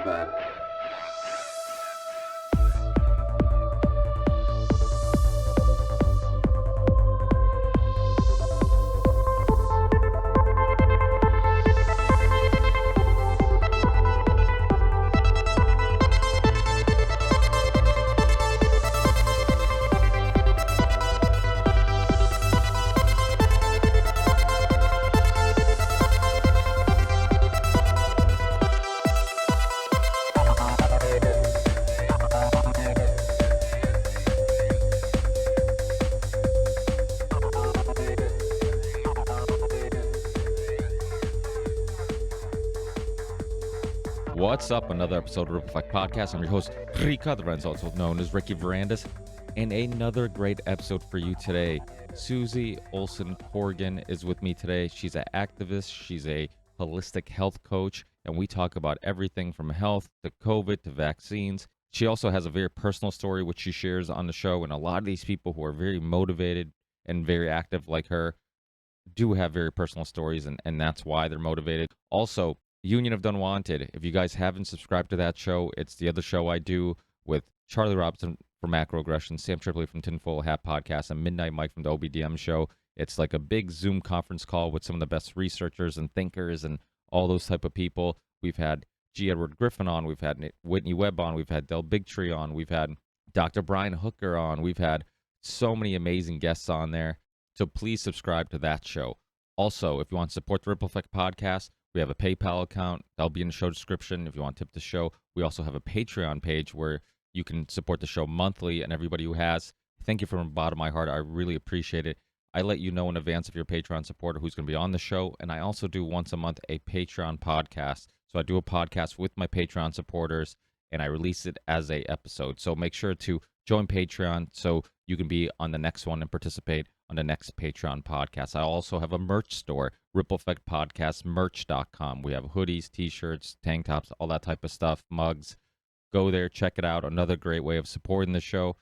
fat. What's up? Another episode of Ripple Effect Podcast. I'm your host, Rika, the Wren's, also known as Ricky Verandas, and another great episode for you today. Susie Olson Corgan is with me today. She's an activist. She's a holistic health coach, and we talk about everything from health to COVID to vaccines. She also has a very personal story, which she shares on the show, and a lot of these people who are very motivated and very active like her do have very personal stories, and that's why they're motivated. Also, Union of Unwanted. If you guys haven't subscribed to that show, it's the other show I do with Charlie Robinson from Macroaggression, Sam Tripoli from Tinfoil Hat Podcast, and Midnight Mike from the OBDM show. It's like a big Zoom conference call with some of the best researchers and thinkers and all those type of people. We've had G. Edward Griffin on. We've had Whitney Webb on. We've had Del Bigtree on. We've had Dr. Brian Hooker on. We've had so many amazing guests on there. So please subscribe to that show. Also, if you want to support the Ripple Effect Podcast, we have a PayPal account. That'll be in the show description if you want to tip the show. We also have a Patreon page where you can support the show monthly, and everybody who has, thank you from the bottom of my heart. I really appreciate it. I let you know in advance if you're a Patreon supporter who's going to be on the show, and I also do once a month a Patreon podcast. So I do a podcast with my Patreon supporters, and I release it as a episode. So make sure to join Patreon so you can be on the next one and participate on the next Patreon podcast. I also have a merch store, Ripple Effect Podcast merch.com. We have hoodies, t-shirts, tank tops, all that type of stuff, mugs. Go there, check it out. Another great way of supporting the show.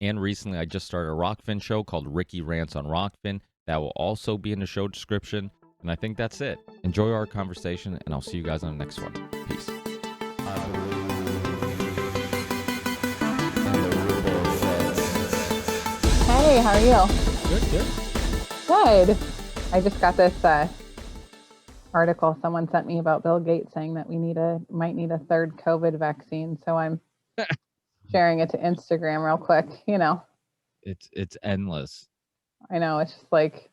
And recently I just started a Rockfin show called Ricky Rants on Rockfin. That will also be in the show description. And I think that's it. Enjoy our conversation, and I'll see you guys on the next one. Peace. Hey, how are you? Good. Good. I just got this article someone sent me about Bill Gates saying that we might need a third COVID vaccine. So I'm sharing it to Instagram real quick. You know, It's endless. I know, it's just like,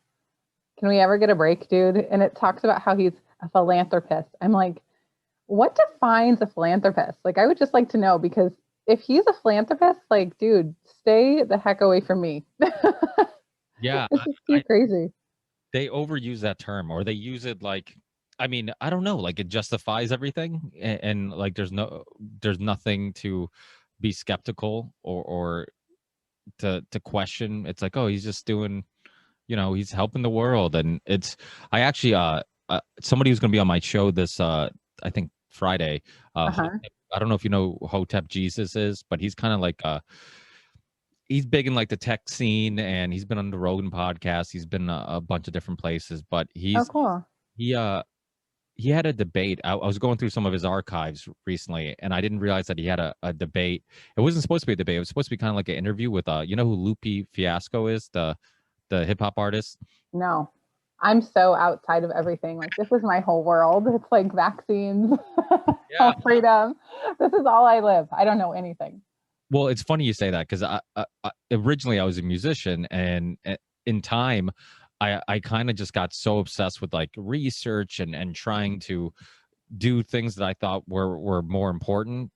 can we ever get a break, dude? And it talks about how he's a philanthropist. I'm like, what defines a philanthropist? Like, I would just like to know, because if he's a philanthropist, like, dude, stay the heck away from me. Yeah, It's crazy. they overuse that term, or they use it like, I mean, I don't know, like it justifies everything, and like there's nothing to be skeptical or to question. It's like, oh, he's just doing, he's helping the world. And I actually somebody who's going to be on my show this I think Friday. I don't know if you know who Hotep Jesus is, but he's kind of like he's big in like the tech scene, and he's been on the Rogan podcast. He's been a bunch of different places, but Cool. he had a debate. I was going through some of his archives recently, and I didn't realize that he had a debate. It wasn't supposed to be a debate. It was supposed to be kind of like an interview with you know who Lupe Fiasco is, the hip hop artist. No, I'm so outside of everything. Like, this is my whole world. It's like vaccines, health freedom. This is all I live. I don't know anything. Well, it's funny you say that, because I originally I was a musician, and in time, I kind of just got so obsessed with like research and trying to do things that I thought were more important,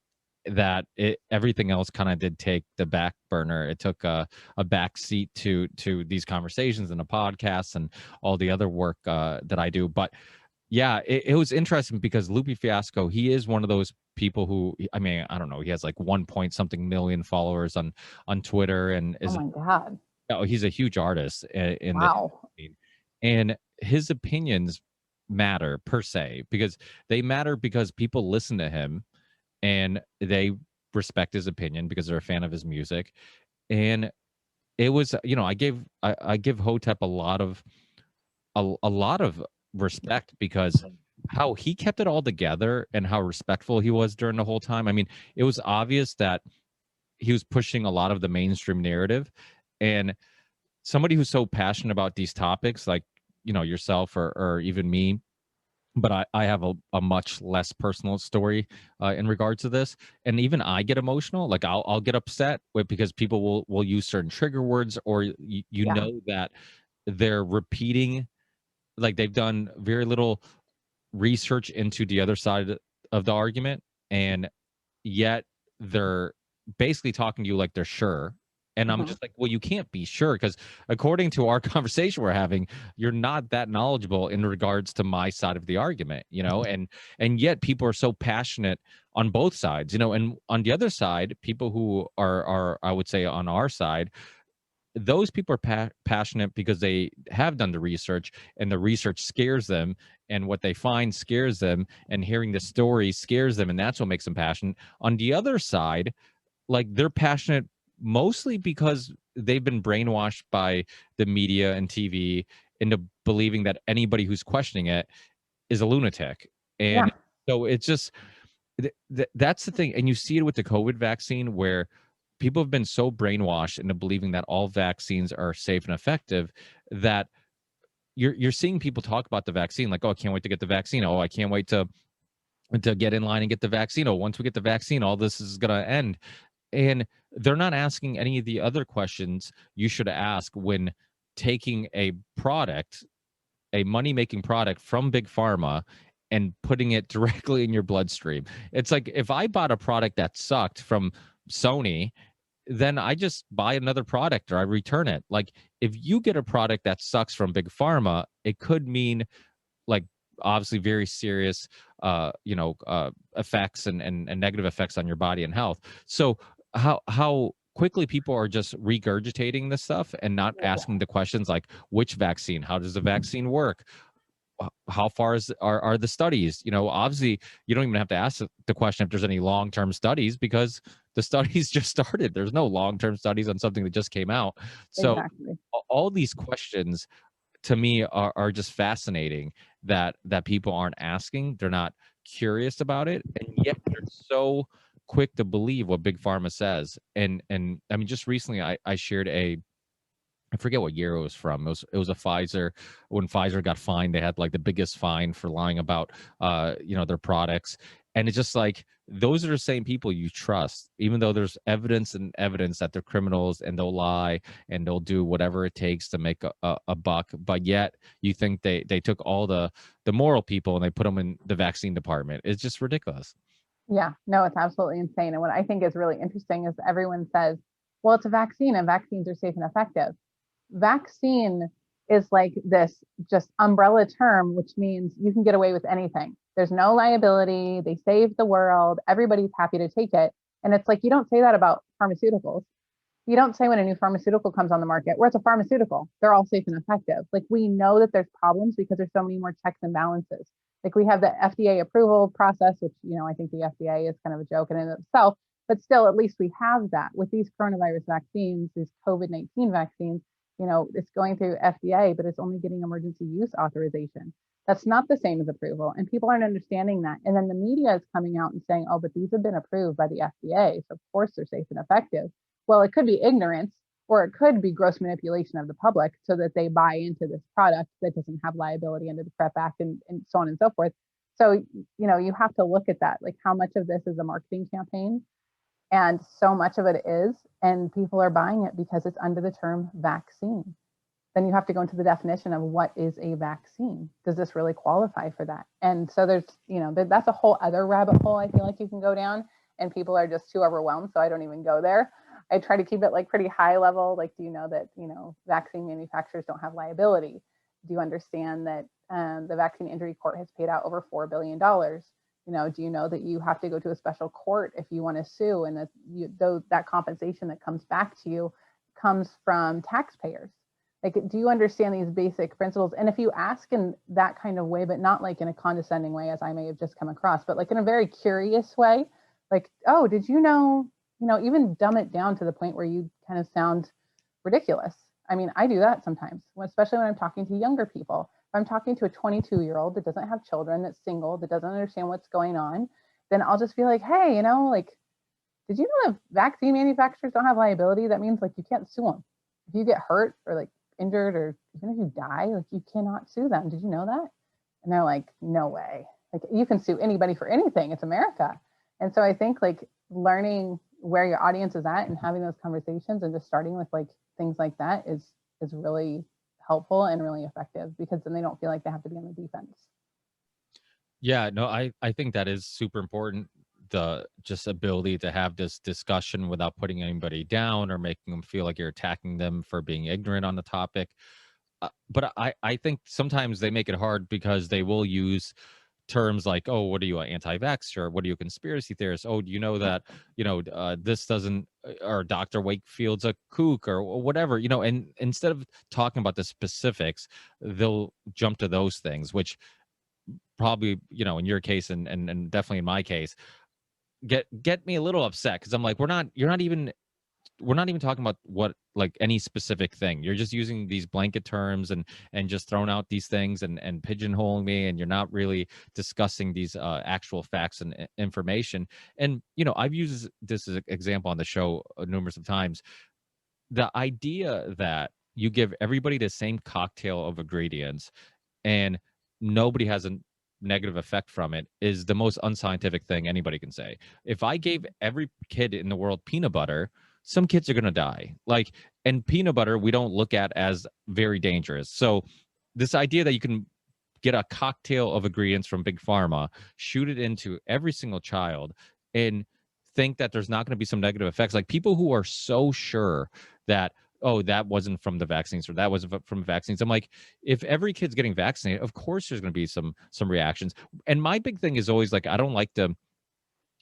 that everything else kind of did take the back burner. It took a back seat to these conversations and the podcasts and all the other work that I do. But yeah, it was interesting because Lupe Fiasco, he is one of those people who, I mean, I don't know, he has like 1 point something million followers on Twitter, and is, oh my God. he's a huge artist in Wow. the scene. And his opinions matter per se, because they matter because people listen to him and they respect his opinion because they're a fan of his music. And it was, I give Hotep a lot of respect, because how he kept it all together and how respectful he was during the whole time. I mean, it was obvious that he was pushing a lot of the mainstream narrative, and somebody who's so passionate about these topics, like, you know, yourself or even me, but I have a much less personal story in regards to this, and even I get emotional. Like I'll get upset with, because people will use certain trigger words, or you Yeah. know that they're repeating, like they've done very little research into the other side of the argument, and yet they're basically talking to you like they're sure. And I'm Hmm. just like, well, you can't be sure, because according to our conversation we're having, you're not that knowledgeable in regards to my side of the argument, you know. And yet people are so passionate on both sides, you know. And on the other side, people who are I would say on our side, those people are passionate because they have done the research, and the research scares them, and what they find scares them, and hearing the story scares them, and that's what makes them passionate. On the other side, like, they're passionate mostly because they've been brainwashed by the media and TV into believing that anybody who's questioning it is a lunatic. Yeah. And so it's just that's the thing. And you see it with the COVID vaccine, where people have been so brainwashed into believing that all vaccines are safe and effective, that you're seeing people talk about the vaccine like, oh, I can't wait to get the vaccine. Oh, I can't wait to get in line and get the vaccine. Oh, once we get the vaccine, all this is going to end. And they're not asking any of the other questions you should ask when taking a product, a money-making product from big pharma, and putting it directly in your bloodstream. It's like, if I bought a product that sucked from Sony, then I just buy another product or I return it. Like, if you get a product that sucks from big pharma, it could mean, like, obviously very serious effects and negative effects on your body and health. So how quickly people are just regurgitating this stuff and not asking the questions like, which vaccine, how does the vaccine work, how far are the studies, you know. Obviously you don't even have to ask the question if there's any long-term studies, because the studies just started. There's no long-term studies on something that just came out. So Exactly. all these questions to me are just fascinating, that people aren't asking. They're not curious about it, and yet they're so quick to believe what big pharma says. And I mean, just recently I shared I forget what year it was from. It was a Pfizer. When Pfizer got fined, they had like the biggest fine for lying about their products. And it's just like, those are the same people you trust, even though there's evidence and evidence that they're criminals and they'll lie and they'll do whatever it takes to make a buck. But yet you think they took all the moral people and they put them in the vaccine department. It's just ridiculous. Yeah, no, it's absolutely insane. And what I think is really interesting is everyone says, well, it's a vaccine and vaccines are safe and effective. Vaccine is like this just umbrella term, which means you can get away with anything. There's no liability. They save the world. Everybody's happy to take it. And it's like, you don't say that about pharmaceuticals. You don't say when a new pharmaceutical comes on the market, where it's a pharmaceutical, they're all safe and effective. Like, we know that there's problems because there's so many more checks and balances. Like, we have the FDA approval process, which, I think the FDA is kind of a joke in and of itself, but still, at least we have that with these coronavirus vaccines, these COVID-19 vaccines. It's going through FDA, but it's only getting emergency use authorization. That's not the same as approval. And people aren't understanding that. And then the media is coming out and saying, oh, but these have been approved by the FDA. So of course they're safe and effective. Well, it could be ignorance, or it could be gross manipulation of the public so that they buy into this product that doesn't have liability under the PrEP Act, and so on and so forth. So, you have to look at that, like how much of this is a marketing campaign, and so much of it is, and people are buying it because it's under the term vaccine. Then you have to go into the definition of what is a vaccine. Does this really qualify for that? And so there's, that's a whole other rabbit hole I feel like you can go down, and people are just too overwhelmed. So I don't even go there. I try to keep it like pretty high level. Like, do you know that, vaccine manufacturers don't have liability? Do you understand that the Vaccine Injury Court has paid out over $4 billion? Do you know that you have to go to a special court if you want to sue, and that compensation that comes back to you comes from taxpayers? Like, do you understand these basic principles? And if you ask in that kind of way, but not like in a condescending way, as I may have just come across, but like in a very curious way, like, oh, did you know, even dumb it down to the point where you kind of sound ridiculous. I mean, I do that sometimes, especially when I'm talking to younger people. I'm talking to a 22-year-old that doesn't have children, that's single, that doesn't understand what's going on, then I'll just be like, hey, you know, like, did you know that vaccine manufacturers don't have liability? That means like you can't sue them. If you get hurt or like injured or even if you die, like you cannot sue them. Did you know that? And they're like, no way. Like you can sue anybody for anything. It's America. And so I think like learning where your audience is at and having those conversations and just starting with like things like that is really helpful and really effective, because then they don't feel like they have to be on the defense. Yeah, no, I think that is super important. The just ability to have this discussion without putting anybody down or making them feel like you're attacking them for being ignorant on the topic. But I think sometimes they make it hard because they will use terms like, oh, what are you, an anti-vaxxer? What are you, a conspiracy theorist? Oh, do you know that, this doesn't, or Dr. Wakefield's a kook or whatever, and instead of talking about the specifics, they'll jump to those things, which probably, in your case and definitely in my case, get me a little upset, because I'm like, we're not even talking about what, like, any specific thing. You're just using these blanket terms and just throwing out these things and pigeonholing me, and you're not really discussing these actual facts and information. And I've used this as an example on the show numerous of times. The idea that you give everybody the same cocktail of ingredients and nobody has a negative effect from it is the most unscientific thing anybody can say. If I gave every kid in the world peanut butter, some kids are going to die. Like, and peanut butter we don't look at as very dangerous. So this idea that you can get a cocktail of ingredients from big pharma, shoot it into every single child, and think that there's not going to be some negative effects, like people who are so sure that, oh, that wasn't from the vaccines or that wasn't from vaccines. I'm like, if every kid's getting vaccinated, of course there's going to be some reactions. And my big thing is always like, I don't like to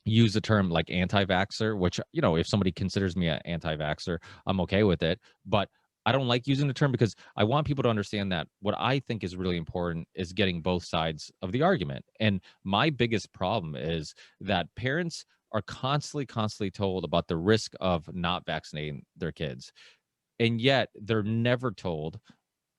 use the term like anti-vaxxer, which, if somebody considers me an anti-vaxxer, I'm okay with it. But I don't like using the term because I want people to understand that what I think is really important is getting both sides of the argument. And my biggest problem is that parents are constantly told about the risk of not vaccinating their kids. And yet they're never told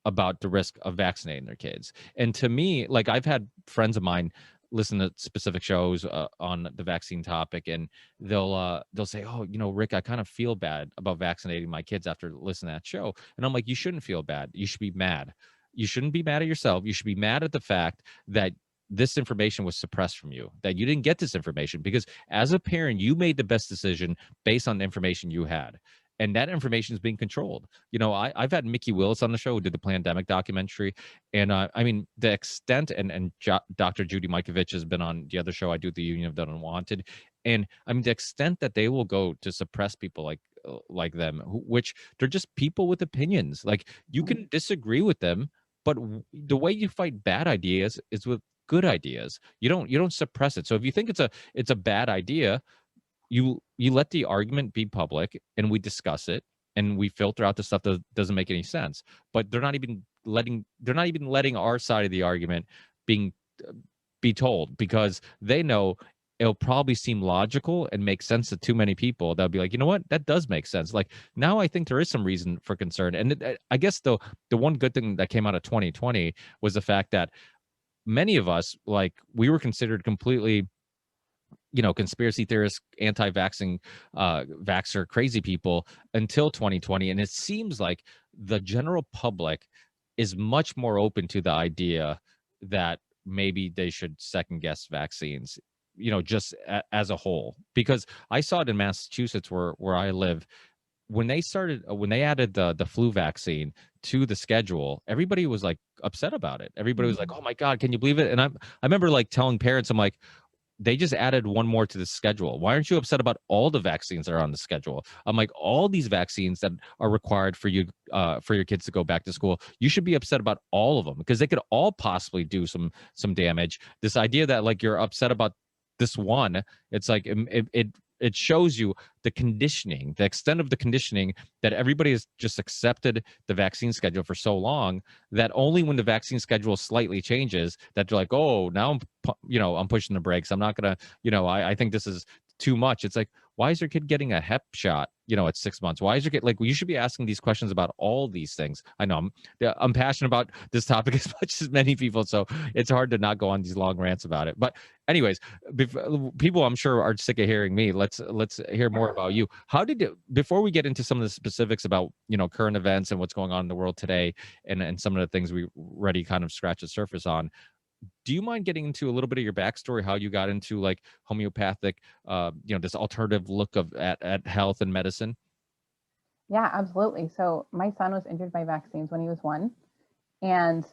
about the risk of vaccinating their kids. And to me, like, I've had friends of mine listen to specific shows on the vaccine topic, and they'll say, oh, Rick, I kind of feel bad about vaccinating my kids after listening to that show. And I'm like, you shouldn't feel bad. You should be mad. You shouldn't be mad at yourself. You should be mad at the fact that this information was suppressed from you, that you didn't get this information, because as a parent, you made the best decision based on the information you had. And that information is being controlled. I've had Mickey Willis on the show who did the pandemic documentary. And I mean, the extent, and Dr. Judy Mikovits has been on the other show I do, the Union of the Unwanted. And I mean, the extent that they will go to suppress people like them, which they're just people with opinions. Like, you can disagree with them, but the way you fight bad ideas is with good ideas. You don't suppress it. So if you think it's a bad idea, you let the argument be public, and we discuss it, and we filter out the stuff that doesn't make any sense. But they're not even letting our side of the argument be told, because they know it'll probably seem logical and make sense to too many people. They'll be like, you know what, that does make sense. Like, now I think there is some reason for concern. And I guess the one good thing that came out of 2020 was the fact that many of us, like, we were considered completely, conspiracy theorists, anti-vaxxing, vaxxer, crazy people until 2020. And it seems like the general public is much more open to the idea that maybe they should second guess vaccines, just as a whole. Because I saw it in Massachusetts where I live. When they added the flu vaccine to the schedule, everybody was like upset about it. Everybody was like, oh my God, can you believe it? And I remember like telling parents, I'm like, they just added one more to the schedule. Why aren't you upset about all the vaccines that are on the schedule? I'm like, all these vaccines that are required for you, for your kids to go back to school, you should be upset about all of them, because they could all possibly do some damage. This idea that like you're upset about this one, it's like it shows you the conditioning, the extent of the conditioning, that everybody has just accepted the vaccine schedule for so long that only when the vaccine schedule slightly changes that they're like, oh, now I'm pushing the brakes. I'm not gonna, I think this is too much. It's like, why is your kid getting a Hep shot at 6 months? Why is your kid like? You should be asking these questions about all these things. I know I'm passionate about this topic as much as many people, so it's hard to not go on these long rants about it. But anyways, people I'm sure are sick of hearing me. Let's hear more about you. How did it, before we get into some of the specifics about current events and what's going on in the world today, and some of the things we already kind of scratched the surface on, do you mind getting into a little bit of your backstory, how you got into like homeopathic, this alternative look at health and medicine? Yeah, absolutely. So my son was injured by vaccines when he was 1, and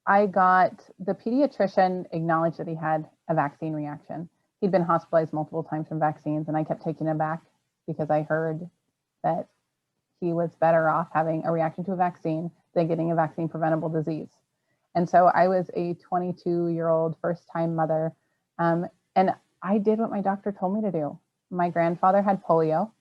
I got the pediatrician acknowledged that he had a vaccine reaction. He'd been hospitalized multiple times from vaccines, and I kept taking him back because I heard that he was better off having a reaction to a vaccine than getting a vaccine preventable disease. And so I was a 22-year-old first-time mother, and I did what my doctor told me to do. My grandfather had polio.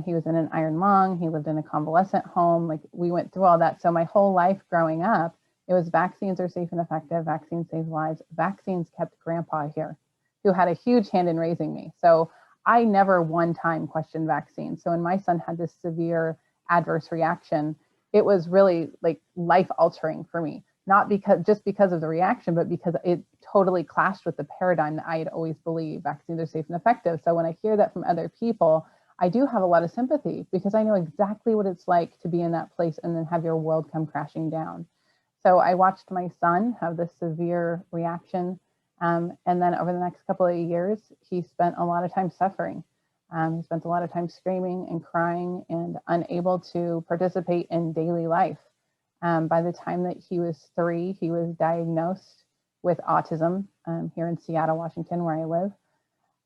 He was in an iron lung. He lived in a convalescent home. Like, we went through all that. So my whole life growing up, it was vaccines are safe and effective. Vaccines save lives. Vaccines kept grandpa here, who had a huge hand in raising me. So I never one time questioned vaccines. So when my son had this severe adverse reaction, it was really like life altering for me. Not because of the reaction, but because it totally clashed with the paradigm that I had always believed vaccines are safe and effective. So when I hear that from other people, I do have a lot of sympathy because I know exactly what it's like to be in that place and then have your world come crashing down. So I watched my son have this severe reaction. And then over the next couple of years, he spent a lot of time suffering. He spent a lot of time screaming and crying and unable to participate in daily life. By the time that he was 3, he was diagnosed with autism here in Seattle, Washington, where I live.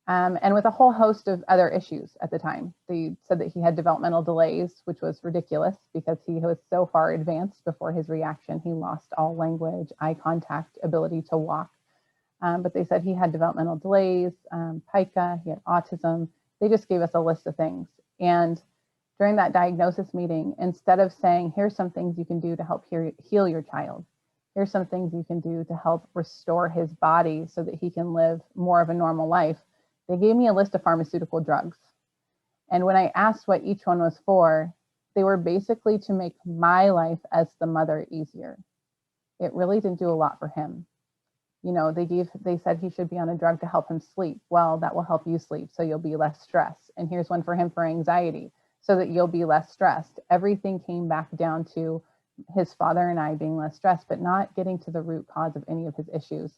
And with a whole host of other issues at the time. They said that he had developmental delays, which was ridiculous because he was so far advanced before his reaction. He lost all language, eye contact, ability to walk. But they said he had developmental delays, pica, he had autism. They just gave us a list of things. And during that diagnosis meeting, instead of saying, here's some things you can do to help heal your child, here's some things you can do to help restore his body so that he can live more of a normal life, they gave me a list of pharmaceutical drugs. And when I asked what each one was for, they were basically to make my life as the mother easier. It really didn't do a lot for him. They said he should be on a drug to help him sleep. Well, that will help you sleep, so you'll be less stressed. And here's one for him for anxiety, so that you'll be less stressed. Everything came back down to his father and I being less stressed, but not getting to the root cause of any of his issues.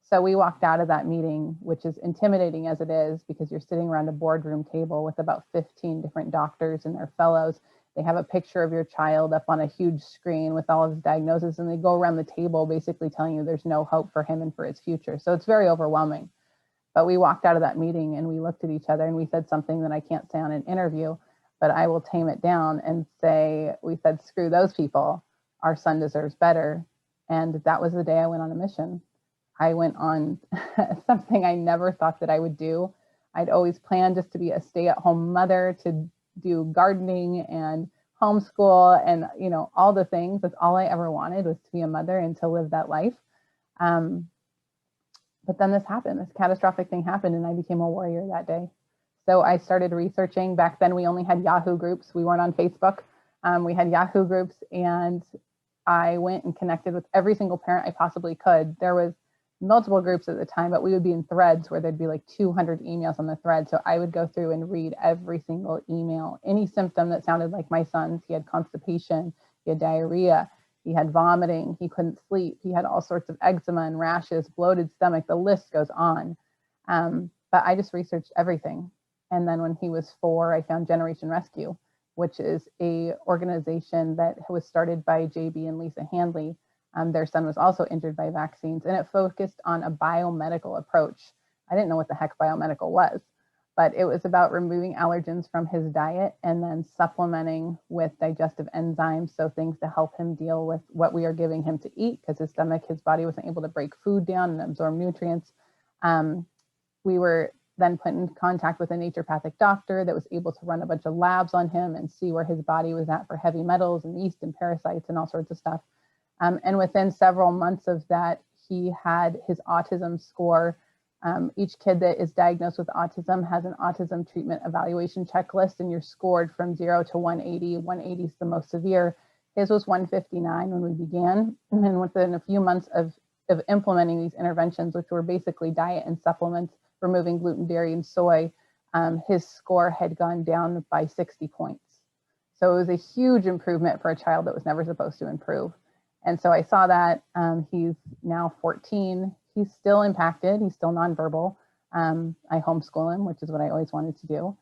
So we walked out of that meeting, which is intimidating as it is, because you're sitting around a boardroom table with about 15 different doctors and their fellows. They have a picture of your child up on a huge screen with all of his diagnoses, and they go around the table basically telling you there's no hope for him and for his future. So it's very overwhelming. But we walked out of that meeting and we looked at each other and we said something that I can't say on an interview, but I will tame it down and say, we said, screw those people. Our son deserves better. And that was the day I went on a mission. I went on something I never thought that I would do. I'd always planned just to be a stay-at-home mother, to do gardening and homeschool and, all the things. That's all I ever wanted, was to be a mother and to live that life. But then this happened, this catastrophic thing happened, and I became a warrior that day. So I started researching. Back then, we only had Yahoo groups. We weren't on Facebook. We had Yahoo groups, and I went and connected with every single parent I possibly could. There was multiple groups at the time, but we would be in threads where there'd be like 200 emails on the thread. So I would go through and read every single email. Any symptom that sounded like my son's. He had constipation, he had diarrhea, he had vomiting, he couldn't sleep, he had all sorts of eczema and rashes, bloated stomach, the list goes on. But I just researched everything. And then when he was 4, I found Generation Rescue, which is a organization that was started by JB and Lisa Handley. Their son was also injured by vaccines, and it focused on a biomedical approach. I didn't know what the heck biomedical was, but it was about removing allergens from his diet and then supplementing with digestive enzymes, so things to help him deal with what we are giving him to eat, because his stomach, his body wasn't able to break food down and absorb nutrients. We were then put in contact with a naturopathic doctor that was able to run a bunch of labs on him and see where his body was at for heavy metals and yeast and parasites and all sorts of stuff. And within several months of that, he had his autism score Each kid that is diagnosed with autism has an autism treatment evaluation checklist, and you're scored from 0 to 180. 180 is the most severe. His was 159 when we began. And then within a few months of implementing these interventions, which were basically diet and supplements, removing gluten, dairy, and soy, his score had gone down by 60 points. So it was a huge improvement for a child that was never supposed to improve. And so I saw that. He's now 14. He's still impacted. He's still nonverbal. I homeschool him, which is what I always wanted to do.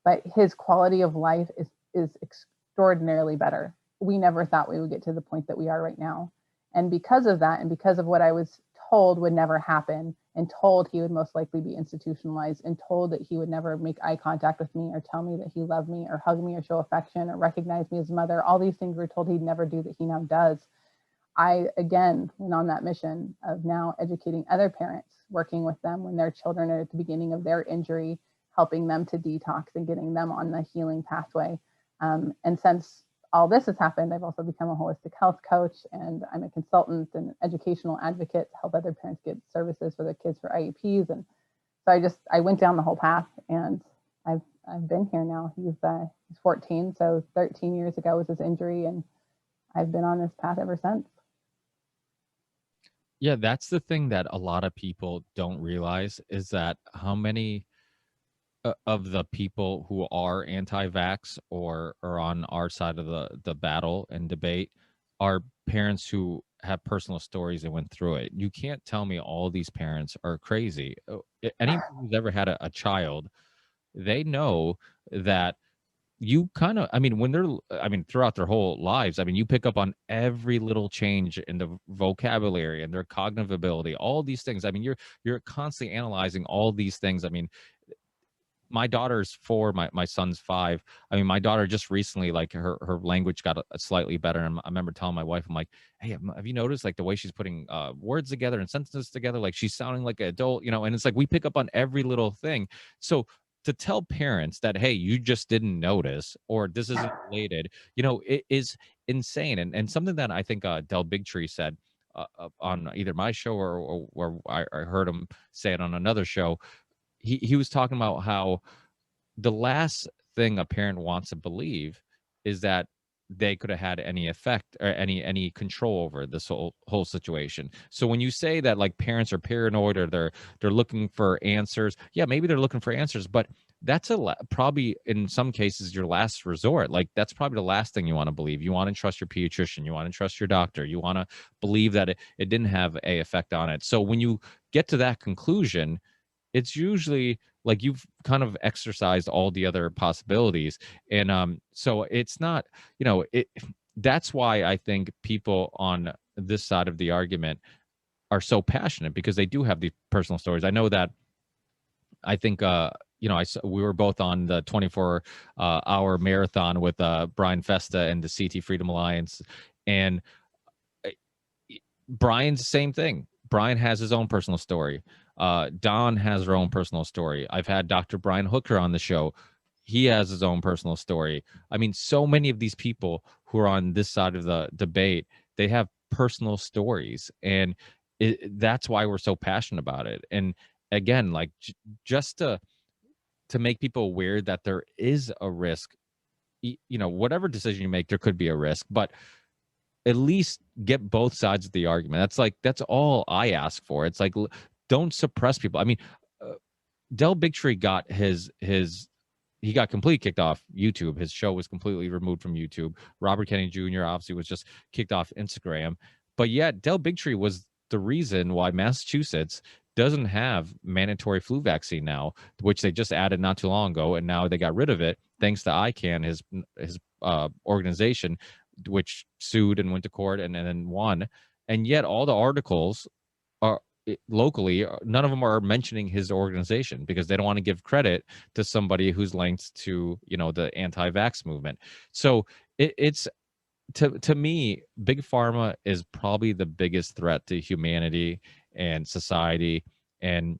But his quality of life is extraordinarily better. We never thought we would get to the point that we are right now. And because of that, and because of what I was told would never happen, and told he would most likely be institutionalized, and told that he would never make eye contact with me or tell me that he loved me or hug me or show affection or recognize me as mother, all these things we're told he'd never do that he now does. I, again, went on that mission of now educating other parents, working with them when their children are at the beginning of their injury, helping them to detox and getting them on the healing pathway. And since all this has happened, I've also become a holistic health coach, and I'm a consultant and educational advocate to help other parents get services for their kids for IEPs. And so I went down the whole path, and I've been here now. He's 14, so 13 years ago was his injury, and I've been on this path ever since. Yeah, that's the thing that a lot of people don't realize, is that how many of the people who are anti-vax or are on our side of the battle and debate are parents who have personal stories and went through it. You can't tell me all these parents are crazy. Anyone who's ever had a child, they know that you kind of, throughout their whole lives, you pick up on every little change in the vocabulary and their cognitive ability, all these things. You're constantly analyzing all these things. My daughter's 4, my son's 5. My daughter just recently, like, her language got a slightly better. And I remember telling my wife, I'm like, hey, have you noticed, like, the way she's putting words together and sentences together? Like, she's sounding like an adult, and it's like we pick up on every little thing. So to tell parents that, hey, you just didn't notice, or this isn't related, it is insane. And something that I think Del Bigtree said on either my show or I heard him say it on another show. He was talking about how the last thing a parent wants to believe is that they could have had any effect or any control over this whole situation. So when you say that, like, parents are paranoid or they're looking for answers, yeah, maybe they're looking for answers, but that's probably in some cases your last resort. Like, that's probably the last thing you want to believe. You want to trust your pediatrician, you want to trust your doctor, you want to believe that it didn't have a effect on it. So when you get to that conclusion, it's usually like you've kind of exercised all the other possibilities. And so it's not, that's why I think people on this side of the argument are so passionate, because they do have these personal stories. I know that, I think, we were both on the 24-hour marathon with Brian Festa and the CT Freedom Alliance. And Brian's the same thing. Brian has his own personal story. Dawn has her own personal story. I've had Dr. Brian Hooker on the show. He has his own personal story. So many of these people who are on this side of the debate, they have personal stories, and that's why we're so passionate about it. And again, like, just to make people aware that there is a risk. Whatever decision you make, there could be a risk, but at least get both sides of the argument. That's all I ask for. It's like, don't suppress people. Del Bigtree got he got completely kicked off YouTube. His show was completely removed from YouTube. Robert Kennedy Jr. obviously was just kicked off Instagram. But yet Del Bigtree was the reason why Massachusetts doesn't have mandatory flu vaccine now, which they just added not too long ago, and now they got rid of it thanks to ICANN, his organization, which sued and went to court and then won. And yet all the articles are locally, none of them are mentioning his organization, because they don't want to give credit to somebody who's linked to, the anti-vax movement. So it's to me, big pharma is probably the biggest threat to humanity and society. And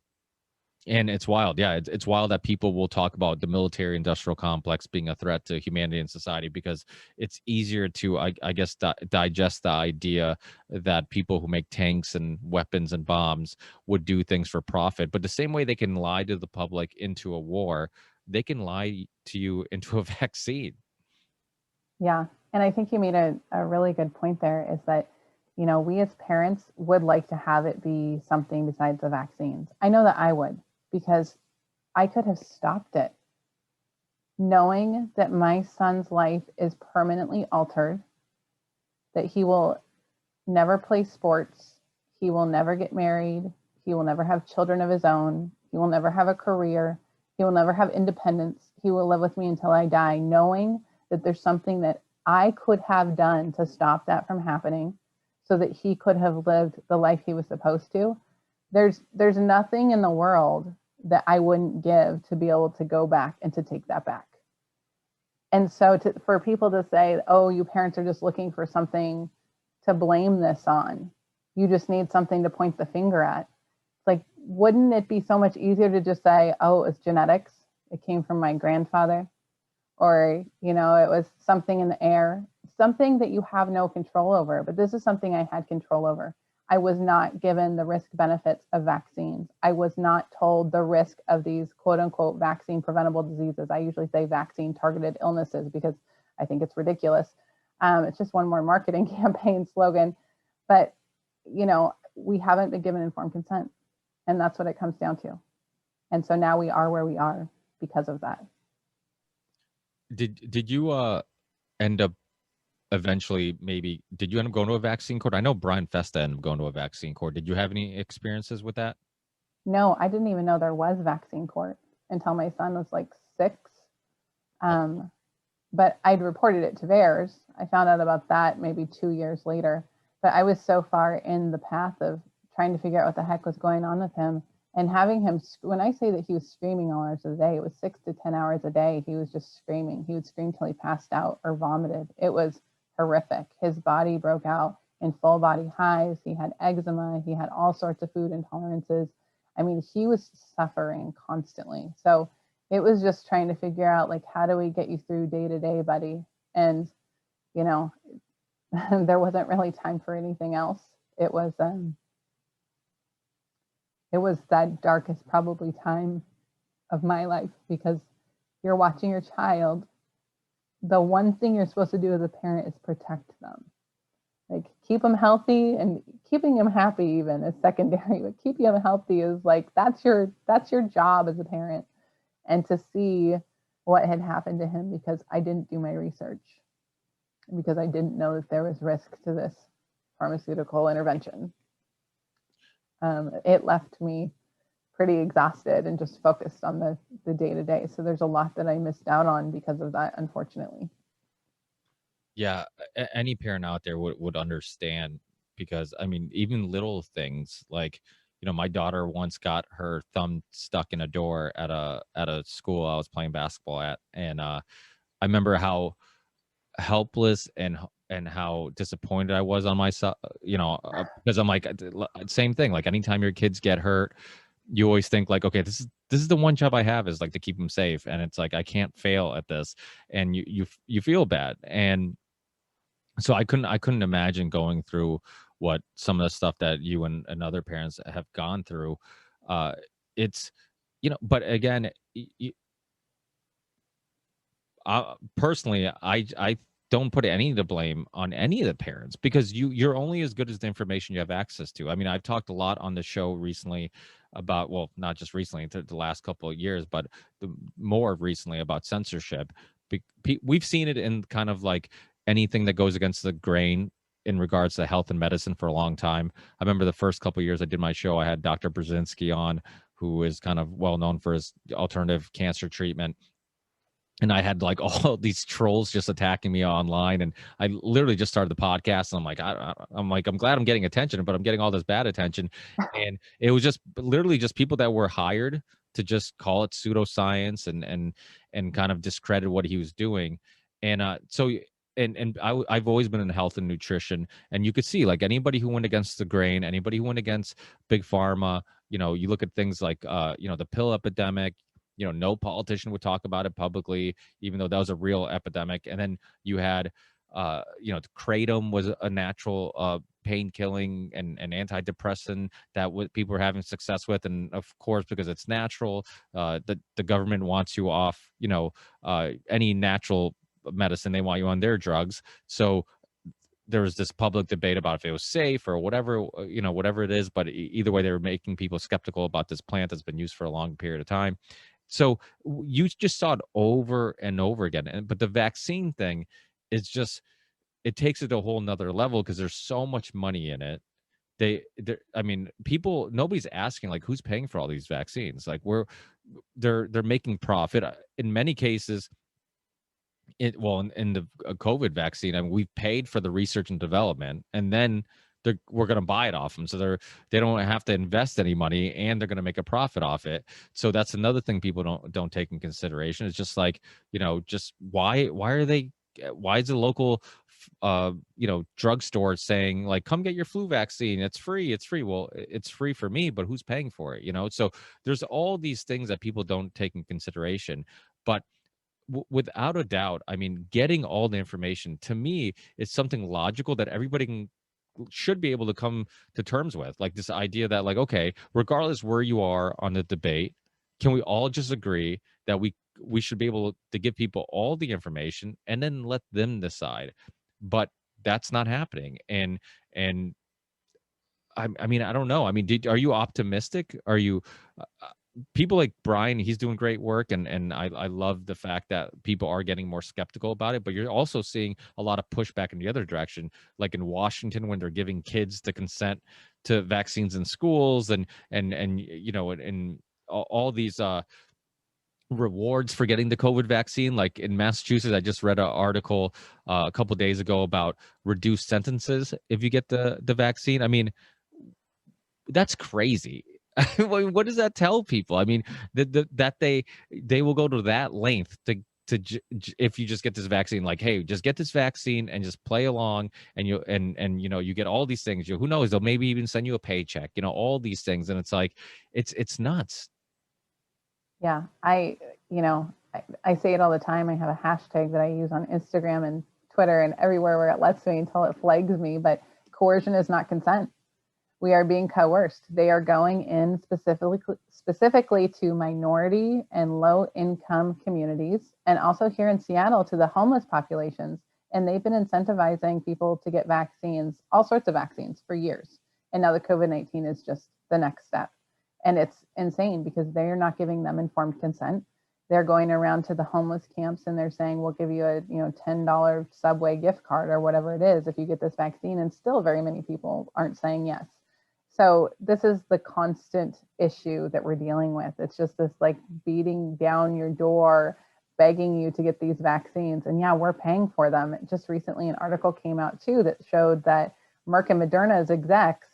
And it's wild. Yeah, it's wild that people will talk about the military industrial complex being a threat to humanity and society, because it's easier to, I guess, digest the idea that people who make tanks and weapons and bombs would do things for profit. But the same way they can lie to the public into a war, they can lie to you into a vaccine. Yeah. And I think you made a really good point there is that, we as parents would like to have it be something besides the vaccines. I know that I would, because I could have stopped it. Knowing that my son's life is permanently altered, that he will never play sports, he will never get married, he will never have children of his own, he will never have a career, he will never have independence, he will live with me until I die, knowing that there's something that I could have done to stop that from happening so that he could have lived the life he was supposed to. There's nothing in the world that I wouldn't give to be able to go back and to take that back. And so for people to say, oh, you parents are just looking for something to blame this on, you just need something to point the finger at. It's like, wouldn't it be so much easier to just say, oh, it's genetics, it came from my grandfather, or it was something in the air, something that you have no control over. But this is something I had control over. I was not given the risk benefits of vaccines. I was not told the risk of these quote unquote vaccine preventable diseases. I usually say vaccine targeted illnesses because I think it's ridiculous. It's just one more marketing campaign slogan. But, we haven't been given informed consent. And that's what it comes down to. And so now we are where we are because of that. Did you end up eventually, maybe, did you end up going to a vaccine court? I know Brian Festa ended up going to a vaccine court. Did you have any experiences with that? No, I didn't even know there was vaccine court until my son was like 6. But I'd reported it to VAERS. I found out about that maybe 2 years later. But I was so far in the path of trying to figure out what the heck was going on with him, and having him, when I say that he was screaming all hours of the day, it was 6 to 10 hours a day. He was just screaming. He would scream till he passed out or vomited. It was horrific. His body broke out in full body hives. He had eczema. He had all sorts of food intolerances. I mean, he was suffering constantly. So it was just trying to figure out, like, how do we get you through day to day, buddy? And, there wasn't really time for anything else. It was that darkest probably time of my life, because you're watching your child. The one thing you're supposed to do as a parent is protect them. Like, keep them healthy, and keeping them happy even is secondary, but keeping them healthy is like, that's your job as a parent. And to see what had happened to him, because I didn't do my research, because I didn't know that there was risk to this pharmaceutical intervention. It left me pretty exhausted and just focused on the day-to-day. So there's a lot that I missed out on because of that, unfortunately. Yeah, any parent out there would understand, because I mean, even little things like, my daughter once got her thumb stuck in a door at a school I was playing basketball at, and I remember how helpless and how disappointed I was on myself, because I'm like, same thing. Like, anytime your kids get hurt, you always think like, okay, this is the one job I have, is like to keep them safe, and it's like I can't fail at this, and you feel bad. And so I couldn't imagine going through what some of the stuff that you and other parents have gone through. Uh, it's, but again, personally, I don't put any of the blame on any of the parents, because you're only as good as the information you have access to. I mean, I've talked a lot on the show recently about, well, not just recently, the last couple of years, but more recently, about censorship. We've seen it in kind of like anything that goes against the grain in regards to health and medicine for a long time. I remember the first couple of years I did my show, I had Dr. Brzezinski on, who is kind of well known for his alternative cancer treatment, and I had like all these trolls just attacking me online, and I literally just started the podcast, and I'm like, I'm glad I'm getting attention, but I'm getting all this bad attention, and it was just literally just people that were hired to just call it pseudoscience and kind of discredit what he was doing, and so I've always been in health and nutrition, and you could see like anybody who went against the grain, anybody who went against big pharma, you look at things like the pill epidemic. No politician would talk about it publicly, even though that was a real epidemic. And then you had kratom was a natural pain killing and antidepressant that people were having success with, and of course because it's natural, the government wants you off any natural medicine. They want you on their drugs. So there was this public debate about if it was safe or whatever, whatever it is. But either way, they were making people skeptical about this plant that's been used for a long period of time. So you just saw it over and over again. But the vaccine thing is just, it takes it to a whole nother level because there's so much money in it. I mean, people, nobody's asking like who's paying for all these vaccines. Like they're making profit in many cases. In the COVID vaccine, I mean, we've paid for the research and development, and then we're going to buy it off them, so they don't have to invest any money, and they're going to make a profit off it. So that's another thing people don't take in consideration. It's just like, just why is the local drugstore saying like, come get your flu vaccine, it's free. Well, it's free for me, but who's paying for it? So there's all these things that people don't take in consideration. But without a doubt, I mean, getting all the information to me is something logical that everybody should be able to come to terms with. Like this idea that like, okay, regardless where you are on the debate, can we all just agree that we should be able to give people all the information and then let them decide? But that's not happening. And I mean, I don't know. I mean, are you optimistic? Are you people like Brian? He's doing great work, and I love the fact that people are getting more skeptical about it. But you're also seeing a lot of pushback in the other direction, like in Washington when they're giving kids the consent to vaccines in schools, and all these rewards for getting the COVID vaccine. Like in Massachusetts, I just read an article a couple days ago about reduced sentences if you get the vaccine. I mean, that's crazy. What does that tell people? I mean, that they will go to that length to if you just get this vaccine, like, hey, just get this vaccine and just play along, and you get all these things. Who knows? They'll maybe even send you a paycheck. All these things, and it's like, it's nuts. Yeah, I say it all the time. I have a hashtag that I use on Instagram and Twitter and everywhere where it lets me until it flags me. But coercion is not consent. We are being coerced. They are going in specifically to minority and low income communities, and also here in Seattle to the homeless populations. And they've been incentivizing people to get vaccines, all sorts of vaccines, for years. And now the COVID-19 is just the next step. And it's insane because they're not giving them informed consent. They're going around to the homeless camps and they're saying, we'll give you a $10 Subway gift card or whatever it is if you get this vaccine. And still very many people aren't saying yes. So this is the constant issue that we're dealing with. It's just this like beating down your door, begging you to get these vaccines. And yeah, we're paying for them. Just recently, an article came out too that showed that Merck and Moderna's execs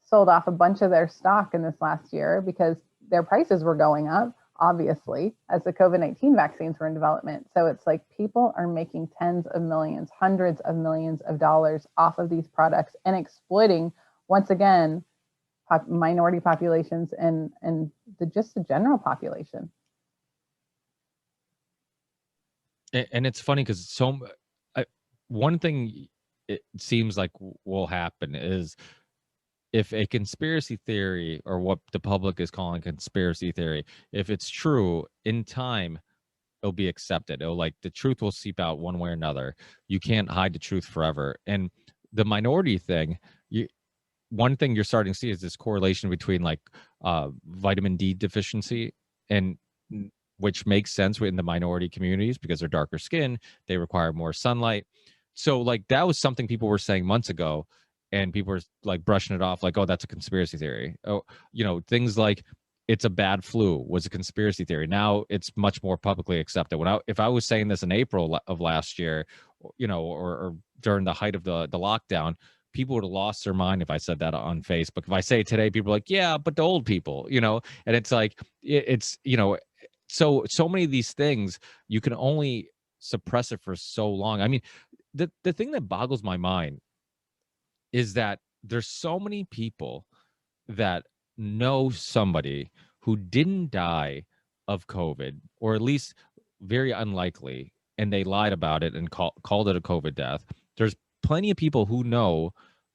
sold off a bunch of their stock in this last year because their prices were going up, obviously, as the COVID-19 vaccines were in development. So it's like people are making tens of millions, hundreds of millions of dollars off of these products and exploiting, once again, minority populations and just the general population. And it's funny because one thing it seems like will happen is if a conspiracy theory, or what the public is calling conspiracy theory, if it's true, in time it'll be accepted. It'll, like, the truth will seep out one way or another. You can't hide the truth forever. And the minority thing, one thing you're starting to see is this correlation between like vitamin D deficiency, and which makes sense in the minority communities because they're darker skin, they require more sunlight. So like that was something people were saying months ago, and people were like brushing it off like, oh, that's a conspiracy theory. Oh, things like it's a bad flu was a conspiracy theory. Now it's much more publicly accepted. If I was saying this in April of last year, or during the height of the lockdown, people would have lost their mind if I said that on Facebook. If I say it today, people are like, yeah, but the old people, and it's like, it's, so many of these things you can only suppress it for so long. I mean, the thing that boggles my mind is that there's so many people that know somebody who didn't die of COVID, or at least very unlikely, and they lied about it and called it a COVID death. There's plenty of people who know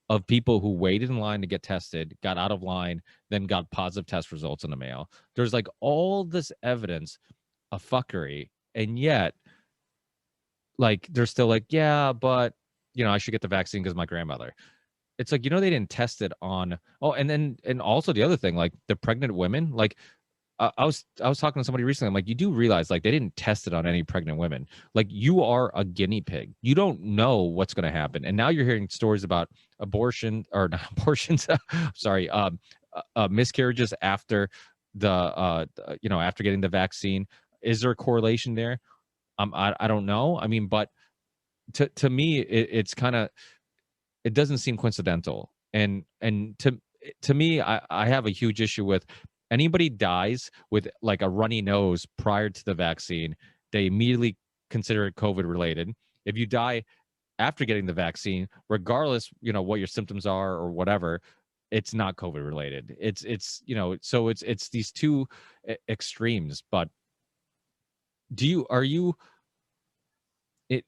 of people who waited in line to get tested, got out of line, then got positive test results in the mail. There's like all this evidence of fuckery, and yet, like, they're still like, yeah, but I should get the vaccine because my grandmother. It's like, they didn't test it on. Oh, and also the other thing, like the pregnant women, like I was talking to somebody recently. I'm like, you do realize like they didn't test it on any pregnant women. Like, you are a guinea pig. You don't know what's going to happen. And now you're hearing stories about abortion, or not abortions. Sorry, miscarriages after after getting the vaccine. Is there a correlation there? I don't know. I mean, but to me, it's kind of, it doesn't seem coincidental. And to me, I have a huge issue with anybody dies with like a runny nose prior to the vaccine, they immediately consider it COVID related. If you die after getting the vaccine, regardless, what your symptoms are or whatever, it's not COVID related. So it's these two extremes. But are you it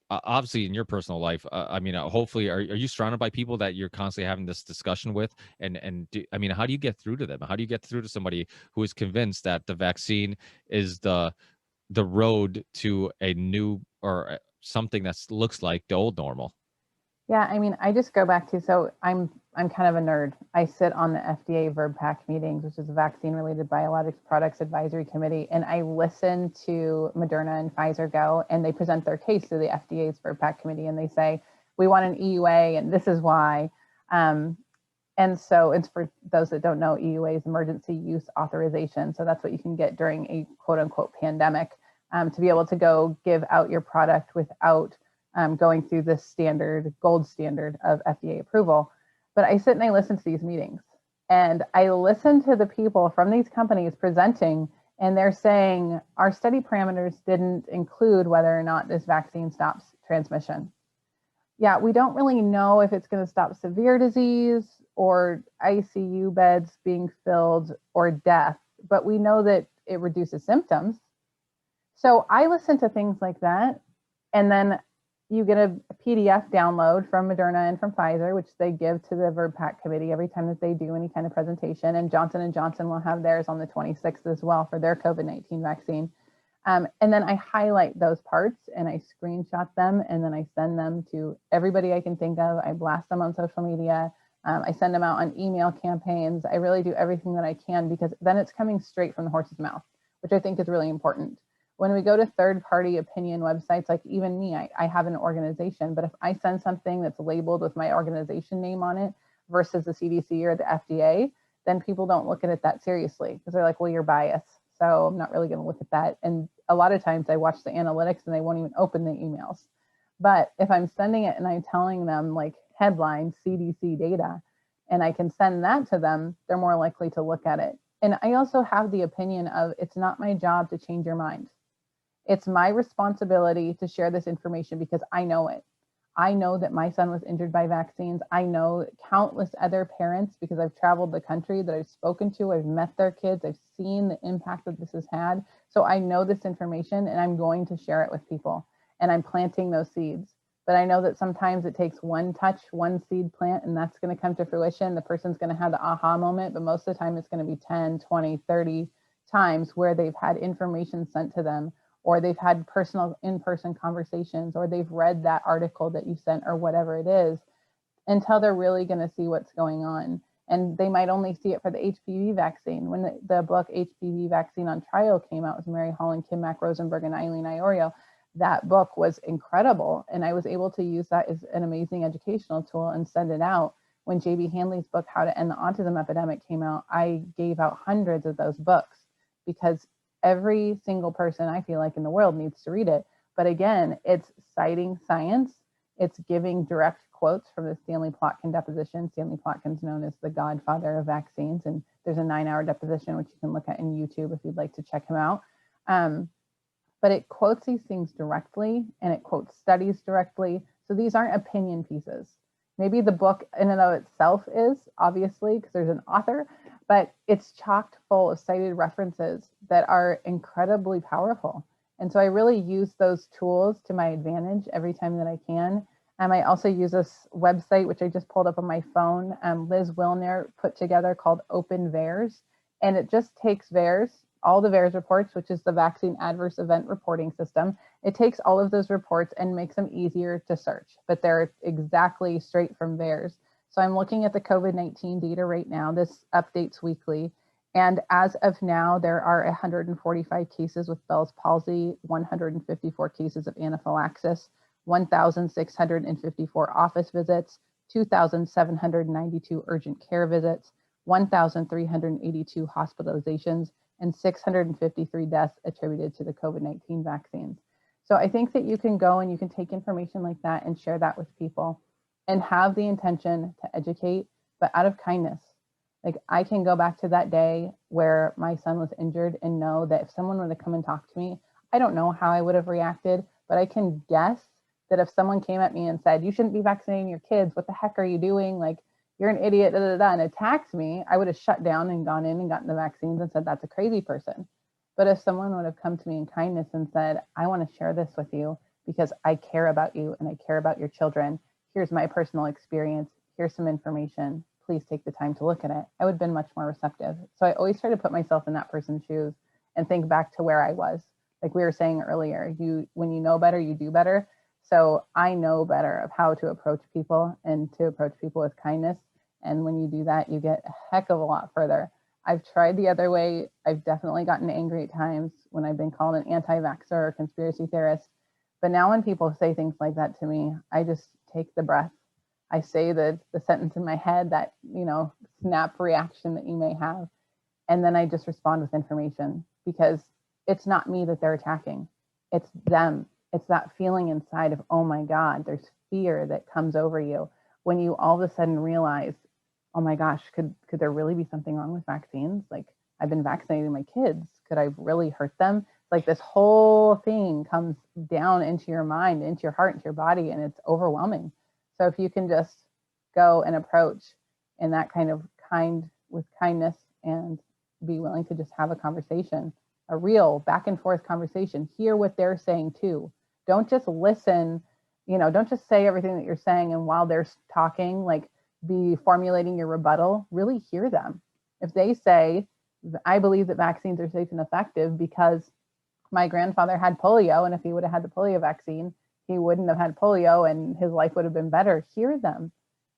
obviously in your personal life, I mean, hopefully, are you surrounded by people that you're constantly having this discussion with? I mean, how do you get through to them? How do you get through to somebody who is convinced that the vaccine is the road to a new, or something that looks like the old normal? Yeah, I mean, I just go back to, so I'm kind of a nerd. I sit on the FDA VRBPAC meetings, which is a vaccine-related biologics products advisory committee, and I listen to Moderna and Pfizer go, and they present their case to the FDA's VRBPAC committee, and they say, we want an EUA, and this is why. And so it's, for those that don't know, EUA is emergency use authorization. So that's what you can get during a quote unquote pandemic, to be able to go give out your product without going through this gold standard of FDA approval. But I sit and I listen to these meetings, and I listen to the people from these companies presenting, and they're saying our study parameters didn't include whether or not this vaccine stops transmission. Yeah, we don't really know if it's going to stop severe disease or ICU beds being filled or death, but we know that it reduces symptoms. So I listen to things like that, and then you get a PDF download from Moderna and from Pfizer, which they give to the VRBPAC committee every time that they do any kind of presentation. And Johnson & Johnson will have theirs on the 26th as well for their COVID-19 vaccine. And then I highlight those parts and I screenshot them, and then I send them to everybody I can think of. I blast them on social media. I send them out on email campaigns. I really do everything that I can, because then it's coming straight from the horse's mouth, which I think is really important. When we go to third-party opinion websites, like even me, I have an organization, but if I send something that's labeled with my organization name on it versus the CDC or the FDA, then people don't look at it that seriously, because they're like, well, you're biased, so I'm not really going to look at that. And a lot of times I watch the analytics and they won't even open the emails. But if I'm sending it and I'm telling them like headline CDC data, and I can send that to them, they're more likely to look at it. And I also have the opinion of, it's not my job to change your mind. It's my responsibility to share this information because I know it. I know that my son was injured by vaccines. I know countless other parents, because I've traveled the country, that I've spoken to, I've met their kids, I've seen the impact that this has had. So I know this information, and I'm going to share it with people, and I'm planting those seeds. But I know that sometimes it takes one touch, one seed plant, and that's going to come to fruition. The person's going to have the aha moment, but most of the time it's going to be 10, 20, 30 times where they've had information sent to them, or they've had personal in-person conversations, or they've read that article that you sent, or whatever it is, until they're really going to see what's going on. And they might only see it for the HPV vaccine. When the book HPV Vaccine on Trial came out with Mary Holland, Kim Mack Rosenberg, and Eileen Iorio, that book was incredible. And I was able to use that as an amazing educational tool and send it out. When J.B. Handley's book, How to End the Autism Epidemic, came out, I gave out hundreds of those books, because every single person I feel like in the world needs to read it. But again, it's citing science. It's giving direct quotes from the Stanley Plotkin deposition. Stanley Plotkin's known as the godfather of vaccines. And there's a 9-hour deposition, which you can look at in YouTube if you'd like to check him out. but it quotes these things directly and it quotes studies directly. So these aren't opinion pieces. Maybe the book in and of itself is, obviously, because there's an author, but it's chocked full of cited references that are incredibly powerful. And so I really use those tools to my advantage every time that I can. I also use this website, which I just pulled up on my phone, Liz Wilner put together, called Open VAERS. And it just takes VAERS, all the VAERS reports, which is the Vaccine Adverse Event Reporting System. It takes all of those reports and makes them easier to search, but they're exactly straight from VAERS. So I'm looking at the COVID-19 data right now. This updates weekly. And as of now, there are 145 cases with Bell's palsy, 154 cases of anaphylaxis, 1,654 office visits, 2,792 urgent care visits, 1,382 hospitalizations, and 653 deaths attributed to the COVID-19 vaccines. So I think that you can go and you can take information like that and share that with people and have the intention to educate, but out of kindness. Like, I can go back to that day where my son was injured and know that if someone were to come and talk to me, I don't know how I would have reacted, but I can guess that if someone came at me and said, you shouldn't be vaccinating your kids, what the heck are you doing? Like, you're an idiot, and attacked me, I would have shut down and gone in and gotten the vaccines and said, that's a crazy person. But if someone would have come to me in kindness and said, I want to share this with you because I care about you and I care about your children. Here's my personal experience. Here's some information. Please take the time to look at it. I would have been much more receptive. So I always try to put myself in that person's shoes and think back to where I was. Like we were saying earlier, when you know better, you do better. So I know better of how to approach people and to approach people with kindness. And when you do that, you get a heck of a lot further. I've tried the other way. I've definitely gotten angry at times when I've been called an anti-vaxxer or conspiracy theorist. But now when people say things like that to me, I just take the breath. I say the sentence in my head, that, snap reaction that you may have. And then I just respond with information, because it's not me that they're attacking. It's them. It's that feeling inside of, oh my God, there's fear that comes over you when you all of a sudden realize, oh my gosh, could there really be something wrong with vaccines? Like, I've been vaccinating my kids. Could I really hurt them? Like, this whole thing comes down into your mind, into your heart, into your body, and it's overwhelming. So if you can just go and approach in that kind of with kindness and be willing to just have a conversation, a real back and forth conversation, hear what they're saying too. Don't just listen, don't just say everything that you're saying and while they're talking, like, be formulating your rebuttal. Really hear them. If they say, I believe that vaccines are safe and effective because my grandfather had polio, and if he would have had the polio vaccine, he wouldn't have had polio and his life would have been better. Hear them.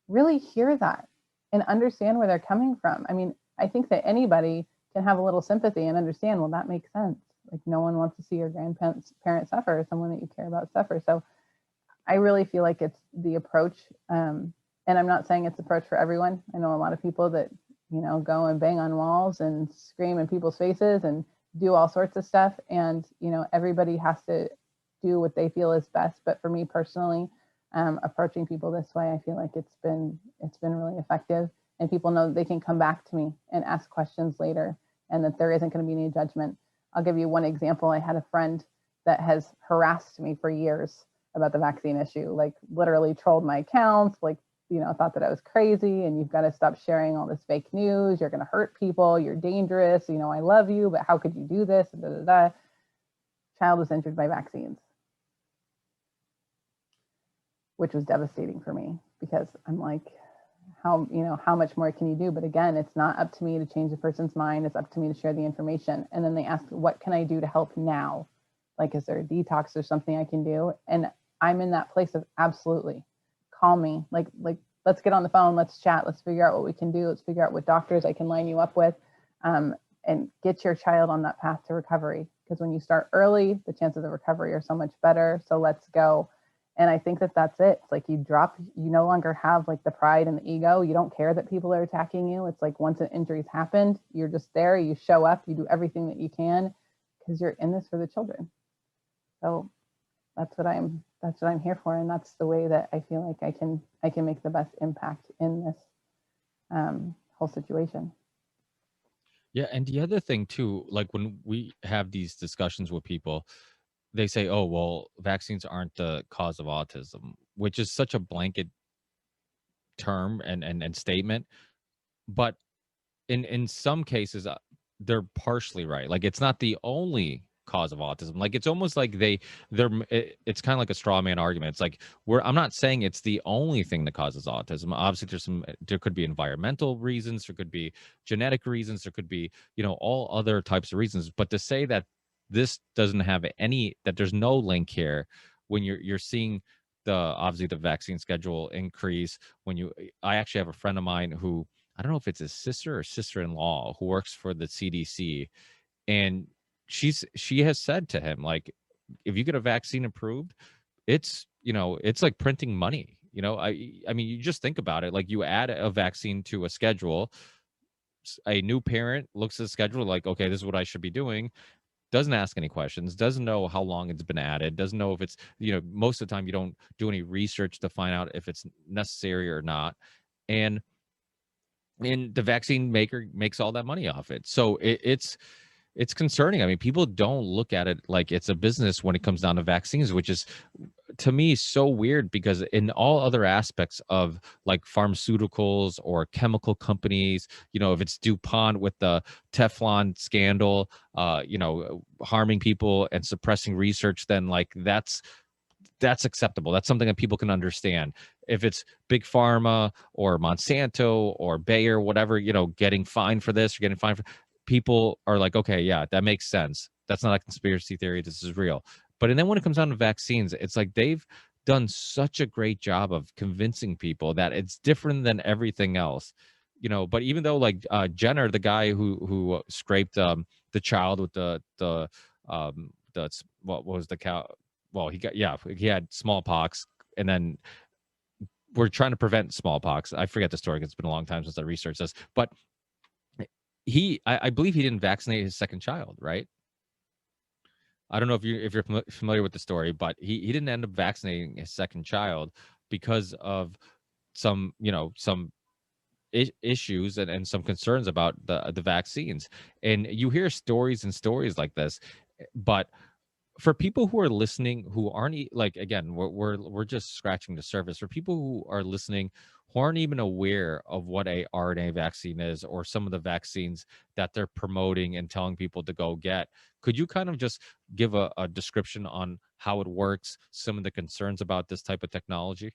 Really hear that and understand where they're coming from. I mean, I think that anybody can have a little sympathy and understand, well, that makes sense. Like, no one wants to see your grandparents suffer, or someone that you care about suffer. So I really feel like it's the approach. And I'm not saying it's the approach for everyone. I know a lot of people that, go and bang on walls and scream in people's faces and do all sorts of stuff. And, everybody has to do what they feel is best. But for me personally, approaching people this way, I feel like it's been really effective. And people know that they can come back to me and ask questions later, and that there isn't going to be any judgment. I'll give you one example. I had a friend that has harassed me for years about the vaccine issue, like literally trolled my accounts, like, thought that I was crazy and you've got to stop sharing all this fake news. You're going to hurt people. You're dangerous. I love you, but how could you do this? Da, da, da. Child was injured by vaccines, which was devastating for me, because I'm like, how much more can you do? But again, it's not up to me to change the person's mind. It's up to me to share the information. And then they ask, what can I do to help now? Like, is there a detox or something I can do? And I'm in that place of, absolutely, call me. Like, let's get on the phone. Let's chat. Let's figure out what we can do. Let's figure out what doctors I can line you up with, and get your child on that path to recovery. Because when you start early, the chances of recovery are so much better. So let's go. And I think that that's it. It's like you no longer have like the pride and the ego. You don't care that people are attacking you. It's like, once an injury's happened, you're just there, you show up, you do everything that you can, because you're in this for the children. So that's what I'm here for. And that's the way that I feel like I can make the best impact in this whole situation. Yeah. And the other thing too, like when we have these discussions with people, they say, oh, well, vaccines aren't the cause of autism, which is such a blanket term and statement. But in some cases, they're partially right. Like, it's not the only cause of autism. Like, it's almost like it's kind of like a straw man argument. It's like, I'm not saying it's the only thing that causes autism. Obviously, there could be environmental reasons, there could be genetic reasons, there could be, all other types of reasons. But to say that this doesn't have that there's no link here, when you're seeing obviously the vaccine schedule increase, I actually have a friend of mine who, I don't know if it's his sister or sister-in-law, who works for the CDC, and she has said to him, like, if you get a vaccine approved, it's like printing money. I mean, you just think about it. Like, you add a vaccine to a schedule, a new parent looks at the schedule like, okay, this is what I should be doing. Doesn't ask any questions, doesn't know how long it's been added, doesn't know if it's, most of the time you don't do any research to find out if it's necessary or not. And the vaccine maker makes all that money off it. So it's concerning. I mean, people don't look at it like it's a business when it comes down to vaccines, which is, to me, so weird, because in all other aspects of, like, pharmaceuticals or chemical companies, if it's DuPont with the Teflon scandal, harming people and suppressing research, then, like, that's acceptable. That's something that people can understand. If it's Big Pharma or Monsanto or Bayer, whatever, getting fined for this or getting fined for, people are like, okay, yeah, that makes sense. That's not a conspiracy theory. This is real. But then when it comes down to vaccines, it's like they've done such a great job of convincing people that it's different than everything else. But even though, like, Jenner, the guy who scraped the child with what was the cow? Well, he had smallpox, and then we're trying to prevent smallpox. I forget the story, 'cause it's been a long time since I researched this, but I believe he didn't vaccinate his second child, right? I don't know if you're familiar with the story, but he didn't end up vaccinating his second child because of some issues and some concerns about the vaccines. And you hear stories and stories like this, but for people who are listening, who aren't like, again, we're just scratching the surface. For people who are listening who aren't even aware of what a RNA vaccine is, or some of the vaccines that they're promoting and telling people to go get, could you kind of just give a description on how it works, some of the concerns about this type of technology?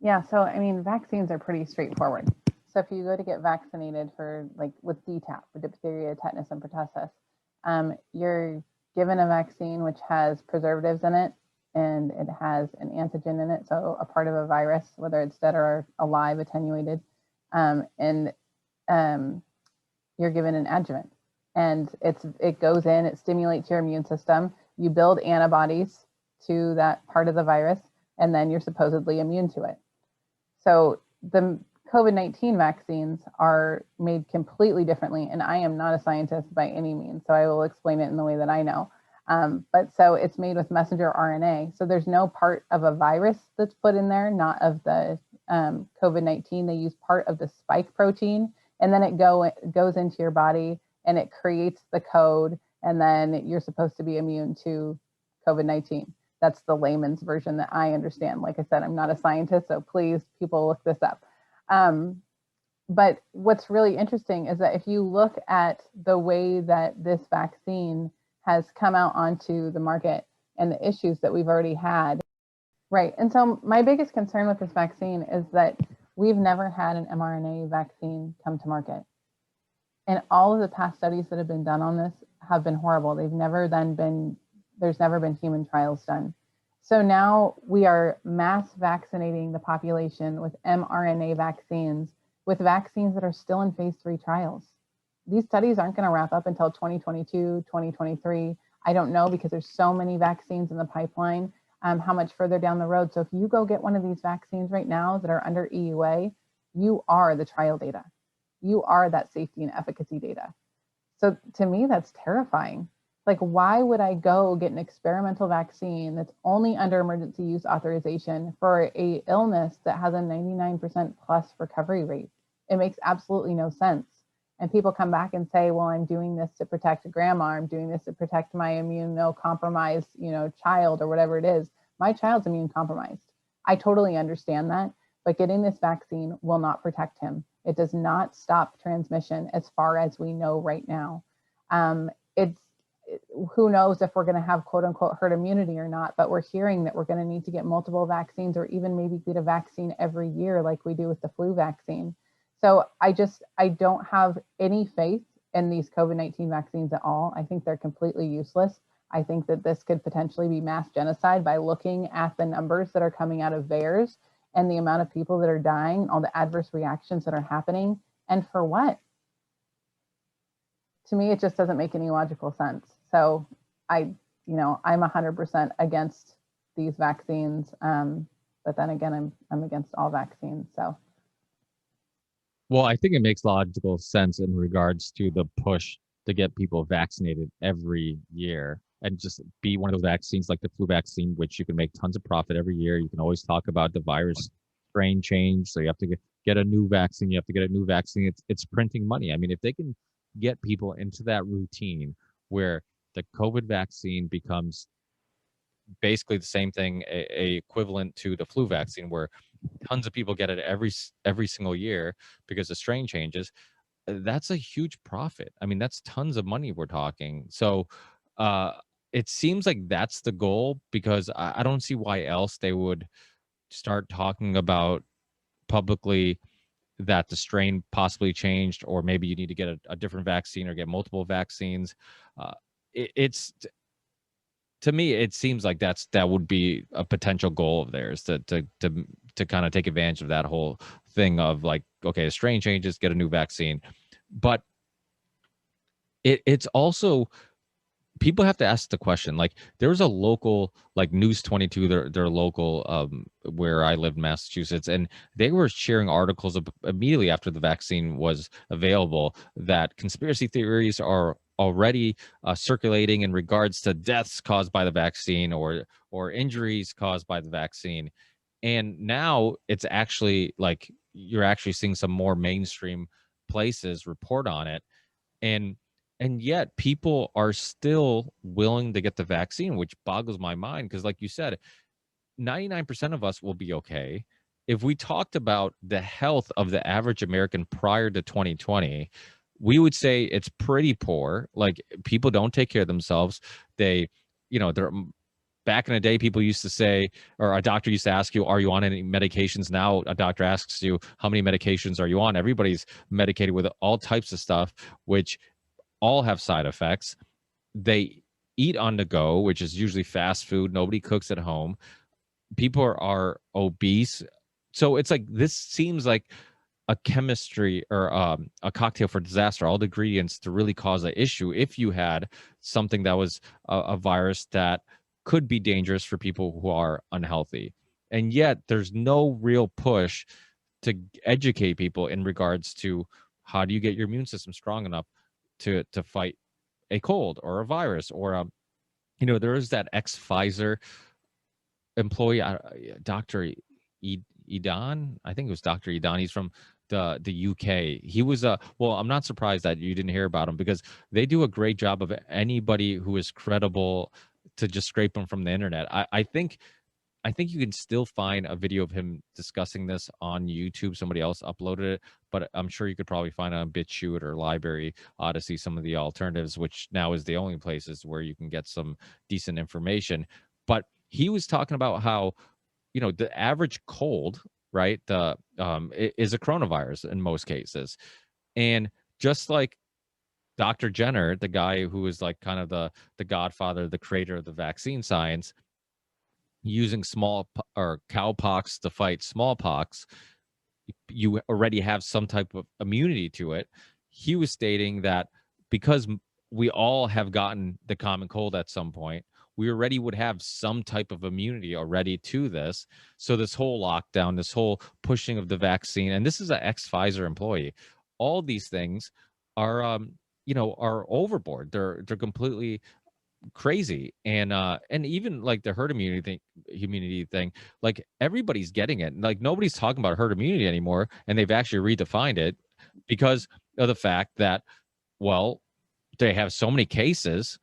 Yeah, so I mean, vaccines are pretty straightforward. So if you go to get vaccinated for, like, with DTaP, for diphtheria, tetanus, and pertussis, you're given a vaccine which has preservatives in it, and it has an antigen in it, so a part of a virus, whether it's dead or alive, attenuated, and you're given an adjuvant, and it goes in, it stimulates your immune system, you build antibodies to that part of the virus, and then you're supposedly immune to it. So the COVID-19 vaccines are made completely differently, and I am not a scientist by any means, so I will explain it in the way that I know. But so it's made with messenger RNA. So there's no part of a virus that's put in there, not of the COVID-19. They use part of the spike protein, and then it goes into your body, and it creates the code, and then you're supposed to be immune to COVID-19. That's the layman's version that I understand. Like I said, I'm not a scientist, so please, people, look this up. But what's really interesting is that if you look at the way that this vaccine has come out onto the market and the issues that we've already had, right? And so my biggest concern with this vaccine is that we've never had an mRNA vaccine come to market. And all of the past studies that have been done on this have been horrible. There's never been human trials done. So now we are mass vaccinating the population with mRNA vaccines, with vaccines that are still in phase 3 trials. These studies aren't going to wrap up until 2022, 2023. I don't know, because there's so many vaccines in the pipeline, how much further down the road. So if you go get one of these vaccines right now that are under EUA, you are the trial data. You are that safety and efficacy data. So to me, that's terrifying. Like, why would I go get an experimental vaccine that's only under emergency use authorization for a illness that has a 99% plus recovery rate? It makes absolutely no sense. And people come back and say, well, I'm doing this to protect grandma. I'm doing this to protect my immunocompromised, child or whatever it is. My child's immune compromised. I totally understand that, but getting this vaccine will not protect him. It does not stop transmission as far as we know right now. Who knows if we're going to have quote unquote herd immunity or not, but we're hearing that we're going to need to get multiple vaccines or even maybe get a vaccine every year like we do with the flu vaccine. So I don't have any faith in these COVID-19 vaccines at all. I think they're completely useless. I think that this could potentially be mass genocide by looking at the numbers that are coming out of VAERS and the amount of people that are dying, all the adverse reactions that are happening. And for what? To me, it just doesn't make any logical sense. So I'm 100% against these vaccines. But then again, I'm against all vaccines. So. Well, I think it makes logical sense in regards to the push to get people vaccinated every year and just be one of those vaccines like the flu vaccine, which you can make tons of profit every year. You can always talk about the virus strain change. So you have to get a new vaccine. You have to get a new vaccine. It's printing money. I mean, if they can get people into that routine where the COVID vaccine becomes basically the same thing, a equivalent to the flu vaccine, where tons of people get it every single year because the strain changes, that's a huge profit. I mean, that's tons of money we're talking. So it seems like that's the goal, because I don't see why else they would start talking about publicly that the strain possibly changed, or maybe you need to get a different vaccine or get multiple vaccines. It's to me, it seems like that would be a potential goal of theirs, to kind of take advantage of that whole thing of like, okay, a strain changes, get a new vaccine. But it's also, people have to ask the question, like there was a local, like News 22, their local, where I live in Massachusetts, and they were sharing articles immediately after the vaccine was available that conspiracy theories are already circulating in regards to deaths caused by the vaccine or injuries caused by the vaccine. And now it's actually like you're actually seeing some more mainstream places report on it. And yet people are still willing to get the vaccine, which boggles my mind, because like you said, 99% of us will be okay. If we talked about the health of the average American prior to 2020, we would say it's pretty poor. Like, people don't take care of themselves. They're back in the day, people used to say, or a doctor used to ask you, are you on any medications? Now a doctor asks you, how many medications are you on? Everybody's medicated with all types of stuff, which all have side effects. They eat on the go, which is usually fast food. Nobody cooks at home. People are obese. So it's like, this seems like a chemistry or a cocktail for disaster, all the ingredients to really cause an issue if you had something that was a virus that could be dangerous for people who are unhealthy. And yet there's no real push to educate people in regards to how do you get your immune system strong enough to fight a cold or a virus, or there is that ex-Pfizer employee, Dr. Edan, I think it was Dr. Edan. He's from the UK. He was well, I'm not surprised that you didn't hear about him, because they do a great job of anybody who is credible to just scrape them from the internet. I think you can still find a video of him discussing this on YouTube. Somebody else uploaded it, but I'm sure you could probably find it on BitChute or Library, Odyssey, some of the alternatives, which now is the only places where you can get some decent information. But he was talking about how, the average cold, right, is a coronavirus in most cases. And just like Dr. Jenner, the guy who is like kind of the godfather, the creator of the vaccine science, using cowpox to fight smallpox, you already have some type of immunity to it. He was stating that because we all have gotten the common cold at some point, we already would have some type of immunity already to this. So this whole lockdown, this whole pushing of the vaccine, and this is an ex-Pfizer employee, all these things are are overboard. They're completely crazy. And even like the herd immunity thing, like everybody's getting it. Like, nobody's talking about herd immunity anymore, and they've actually redefined it, because of the fact that, well, they have so many cases.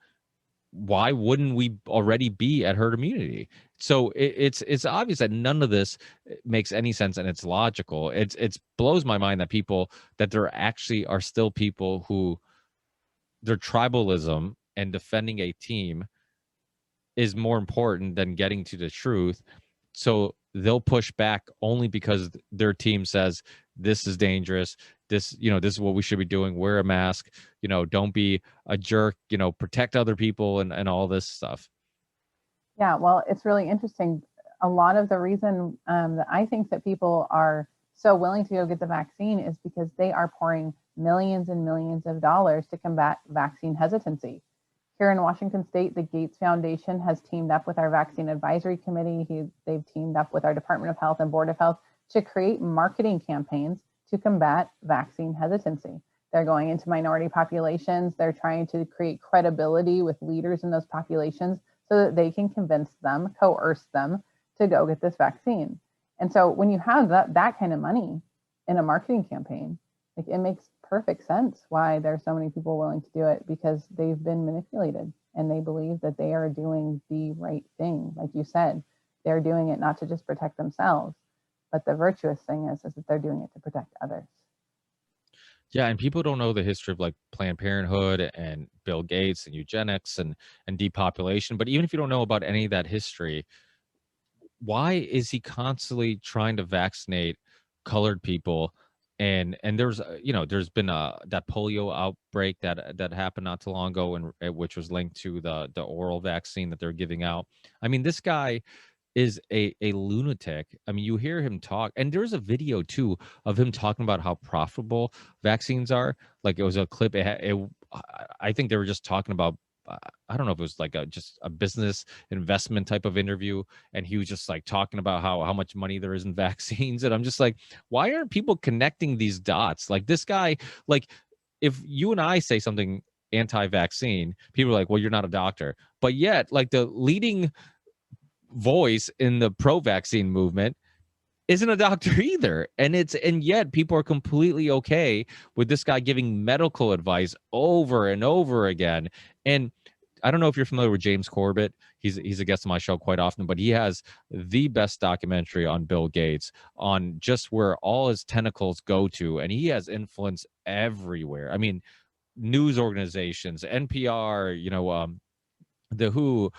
Why wouldn't we already be at herd immunity? So it's obvious that none of this makes any sense, and it's logical. It's blows my mind that people, that there actually are still people who, their tribalism and defending a team is more important than getting to the truth. So they'll push back only because their team says this is dangerous. This, this is what we should be doing. Wear a mask, don't be a jerk, protect other people, and all this stuff. Yeah, well, it's really interesting. A lot of the reason that I think that people are so willing to go get the vaccine is because they are pouring millions and millions of dollars to combat vaccine hesitancy. Here in Washington State, the Gates Foundation has teamed up with our Vaccine Advisory Committee. They've teamed up with our Department of Health and Board of Health to create marketing campaigns to combat vaccine hesitancy. They're going into minority populations. They're trying to create credibility with leaders in those populations so that they can convince them, coerce them to go get this vaccine. And so when you have that kind of money in a marketing campaign, like, it makes perfect sense why there's so many people willing to do it, because they've been manipulated and they believe that they are doing the right thing. Like you said, they're doing it not to just protect themselves, but the virtuous thing is that they're doing it to protect others. Yeah, and people don't know the history of like Planned Parenthood and Bill Gates and eugenics and depopulation. But even if you don't know about any of that history, why is he constantly trying to vaccinate colored people? And there's there's been that polio outbreak that happened not too long ago, and which was linked to the oral vaccine that they're giving out. I mean, this guy is a lunatic. I mean, you hear him talk, and there's a video too of him talking about how profitable vaccines are. Like, it was a clip. I think they were just talking about. I don't know if it was like just a business investment type of interview, and he was just like talking about how much money there is in vaccines, and I'm just like, why aren't people connecting these dots? Like, this guy, like, if you and I say something anti-vaccine, people are like, well, you're not a doctor, but yet, like, the leading voice in the pro-vaccine movement isn't a doctor either, and yet people are completely okay with this guy giving medical advice over and over again. And I don't know if you're familiar with James Corbett. He's a guest on my show quite often, but he has the best documentary on Bill Gates, on just where all his tentacles go to, and he has influence everywhere. I mean, news organizations, NPR, the WHO,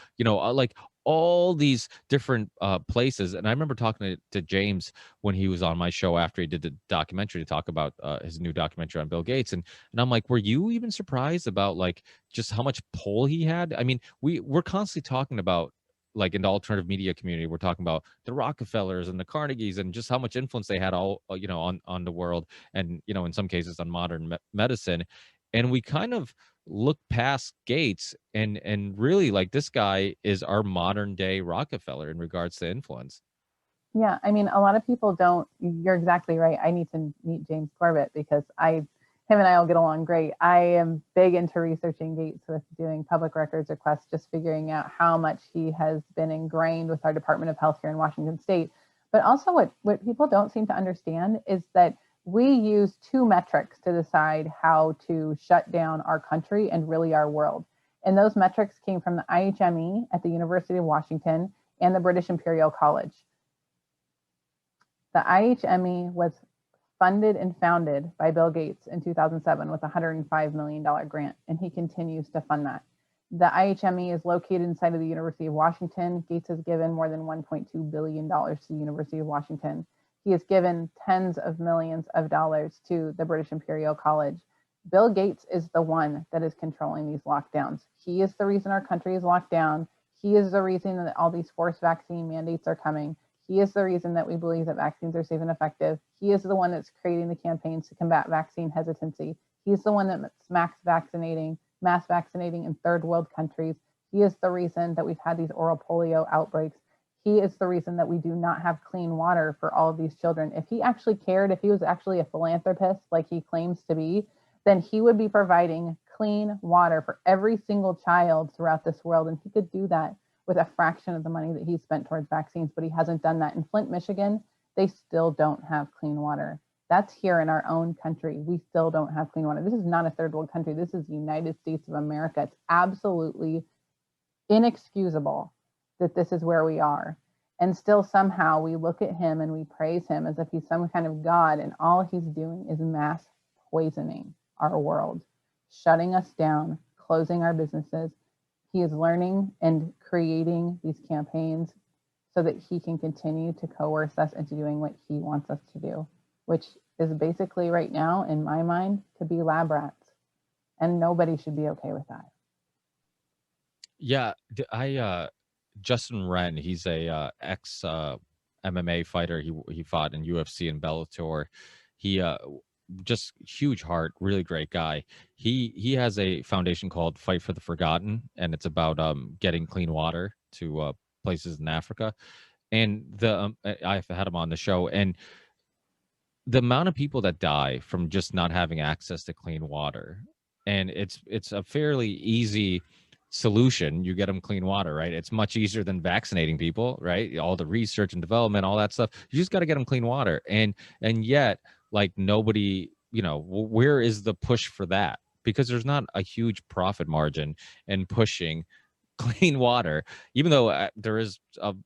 like all these different places. And I remember talking to James when he was on my show after he did the documentary to talk about his new documentary on Bill Gates. And I'm like, were you even surprised about like just how much pull he had? I mean, we're constantly talking about, like, in the alternative media community, we're talking about the Rockefellers and the Carnegies and just how much influence they had all, on the world, and, in some cases on modern medicine. And we kind of look past Gates, and really, like, this guy is our modern day Rockefeller in regards to influence. Yeah, I mean, a lot of people don't. You're exactly right. I need to meet James Corbett because him and I will get along great. I am big into researching Gates with doing public records requests, just figuring out how much he has been ingrained with our Department of Health here in Washington State. But also, what people don't seem to understand is that we use two metrics to decide how to shut down our country and really our world. And those metrics came from the IHME at the University of Washington and the British Imperial College. The IHME was funded and founded by Bill Gates in 2007 with a $105 million grant, and he continues to fund that. The IHME is located inside of the University of Washington. Gates has given more than $1.2 billion to the University of Washington. He has given tens of millions of dollars to the British Imperial College. Bill Gates is the one that is controlling these lockdowns. He is the reason our country is locked down. He is the reason that all these forced vaccine mandates are coming. He is the reason that we believe that vaccines are safe and effective. He is the one that's creating the campaigns to combat vaccine hesitancy. He's the one that's mass vaccinating in third world countries. He is the reason that we've had these oral polio outbreaks. He is the reason that we do not have clean water for all of these children. If he actually cared, if he was actually a philanthropist like he claims to be, then he would be providing clean water for every single child throughout this world. And he could do that with a fraction of the money that he spent towards vaccines, but he hasn't done that. In Flint, Michigan, they still don't have clean water. That's here in our own country. We still don't have clean water. This is not a third world country. This is the United States of America. It's absolutely inexcusable that this is where we are. And still somehow we look at him and we praise him as if he's some kind of God, and all he's doing is mass poisoning our world, shutting us down, closing our businesses. He is learning and creating these campaigns so that he can continue to coerce us into doing what he wants us to do, which is basically right now, in my mind, to be lab rats. And nobody should be okay with that. Yeah, Justin Wren, he's a ex MMA fighter. He fought in UFC and Bellator. He just huge heart, really great guy. He has a foundation called Fight for the Forgotten, and it's about getting clean water to places in Africa. And I've had him on the show, and the amount of people that die from just not having access to clean water, and it's a fairly easy solution. You get them clean water, right? It's much easier than vaccinating people, right? All the research and development, all that stuff. You just got to get them clean water, and yet, like, nobody, where is the push for that? Because there's not a huge profit margin in pushing clean water, even though there is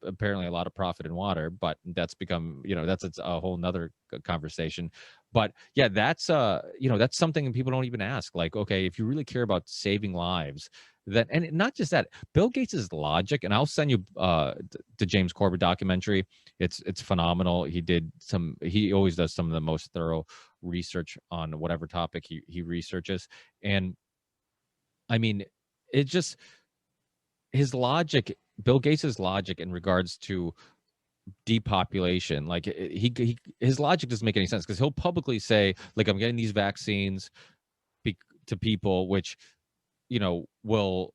apparently a lot of profit in water, but that's become, that's a whole nother conversation. But yeah, that's that's something people don't even ask. Like, okay, if you really care about saving lives, then, and not just that, Bill Gates's logic, and I'll send you the James Corbett documentary. It's phenomenal. He always does some of the most thorough research on whatever topic he researches. And I mean, it just, his logic, Bill Gates's logic in regards to depopulation, like his logic doesn't make any sense, because he'll publicly say, like, I'm getting these vaccines to people, which, will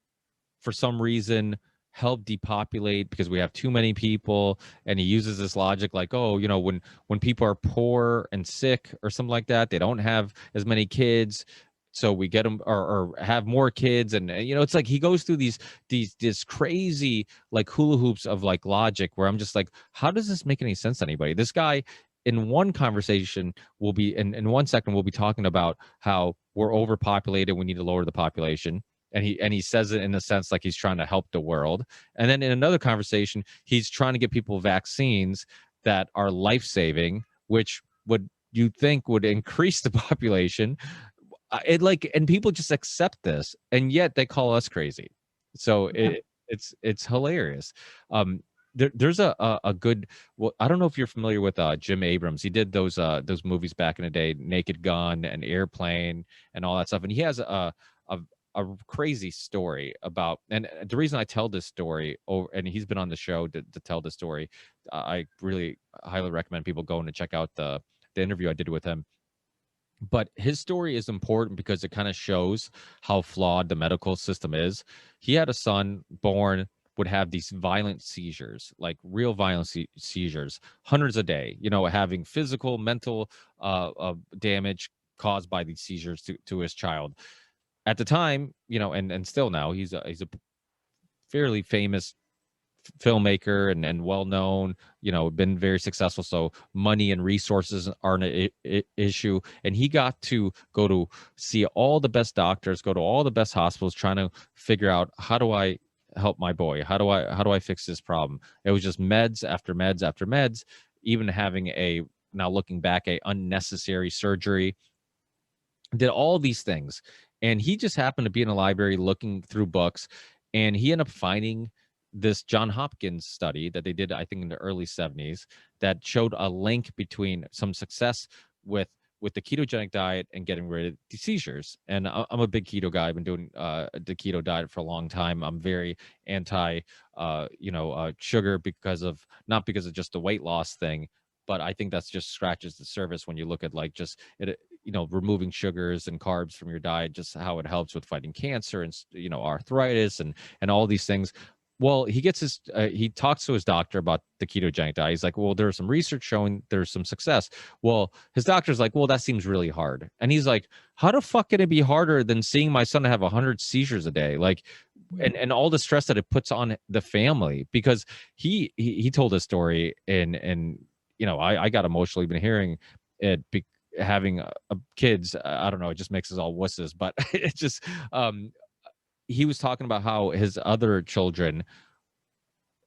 for some reason help depopulate because we have too many people. And he uses this logic like, oh, when people are poor and sick or something like that, they don't have as many kids, so we get them, or have more kids. And it's like he goes through this crazy, like, hula hoops of, like, logic, where I'm just like, how does this make any sense to anybody? This guy, in one conversation, will be in 1 second, we'll be talking about how we're overpopulated, we need to lower the population, and he says it in a sense like he's trying to help the world. And then in another conversation, he's trying to get people vaccines that are life-saving, which would, you think, would increase the population. And people just accept this, and yet they call us crazy. So it's hilarious. There's a good, well, I don't know if you're familiar with Jim Abrams. He did those movies back in the day, Naked Gun and Airplane and all that stuff. And he has a crazy story about, and the reason I tell this story, and he's been on the show to tell the story, I really highly recommend people going to check out the interview I did with him. But his story is important because it kind of shows how flawed the medical system is. He had a son born, would have these violent seizures, like real violent seizures, hundreds a day, having physical, mental damage caused by these seizures to his child. At the time, and still now, he's a fairly famous filmmaker and well known, been very successful, so money and resources aren't an issue. And he got to go to see all the best doctors, go to all the best hospitals, trying to figure out, how do I help my boy, how do I fix this problem? It was just meds after meds after meds, even having now looking back, a unnecessary surgery, did all these things. And he just happened to be in a library looking through books, and he ended up finding this John Hopkins study that they did, I think, in the early 70s, that showed a link between some success with the ketogenic diet and getting rid of the seizures. And I'm a big keto guy. I've been doing the keto diet for a long time. I'm very anti sugar, not because of just the weight loss thing, but I think that's just scratches the surface when you look at, like, just it, removing sugars and carbs from your diet, just how it helps with fighting cancer and arthritis and all these things. Well, he talks to his doctor about the ketogenic diet. He's like, well, there's some research showing there's some success. Well, his doctor's like, well, that seems really hard. And he's like, how the fuck can it be harder than seeing my son have 100 seizures a day? Like, and all the stress that it puts on the family. Because he told his story, and I got emotional even hearing it, having kids, I don't know, it just makes us all wusses, but it just, he was talking about how his other children,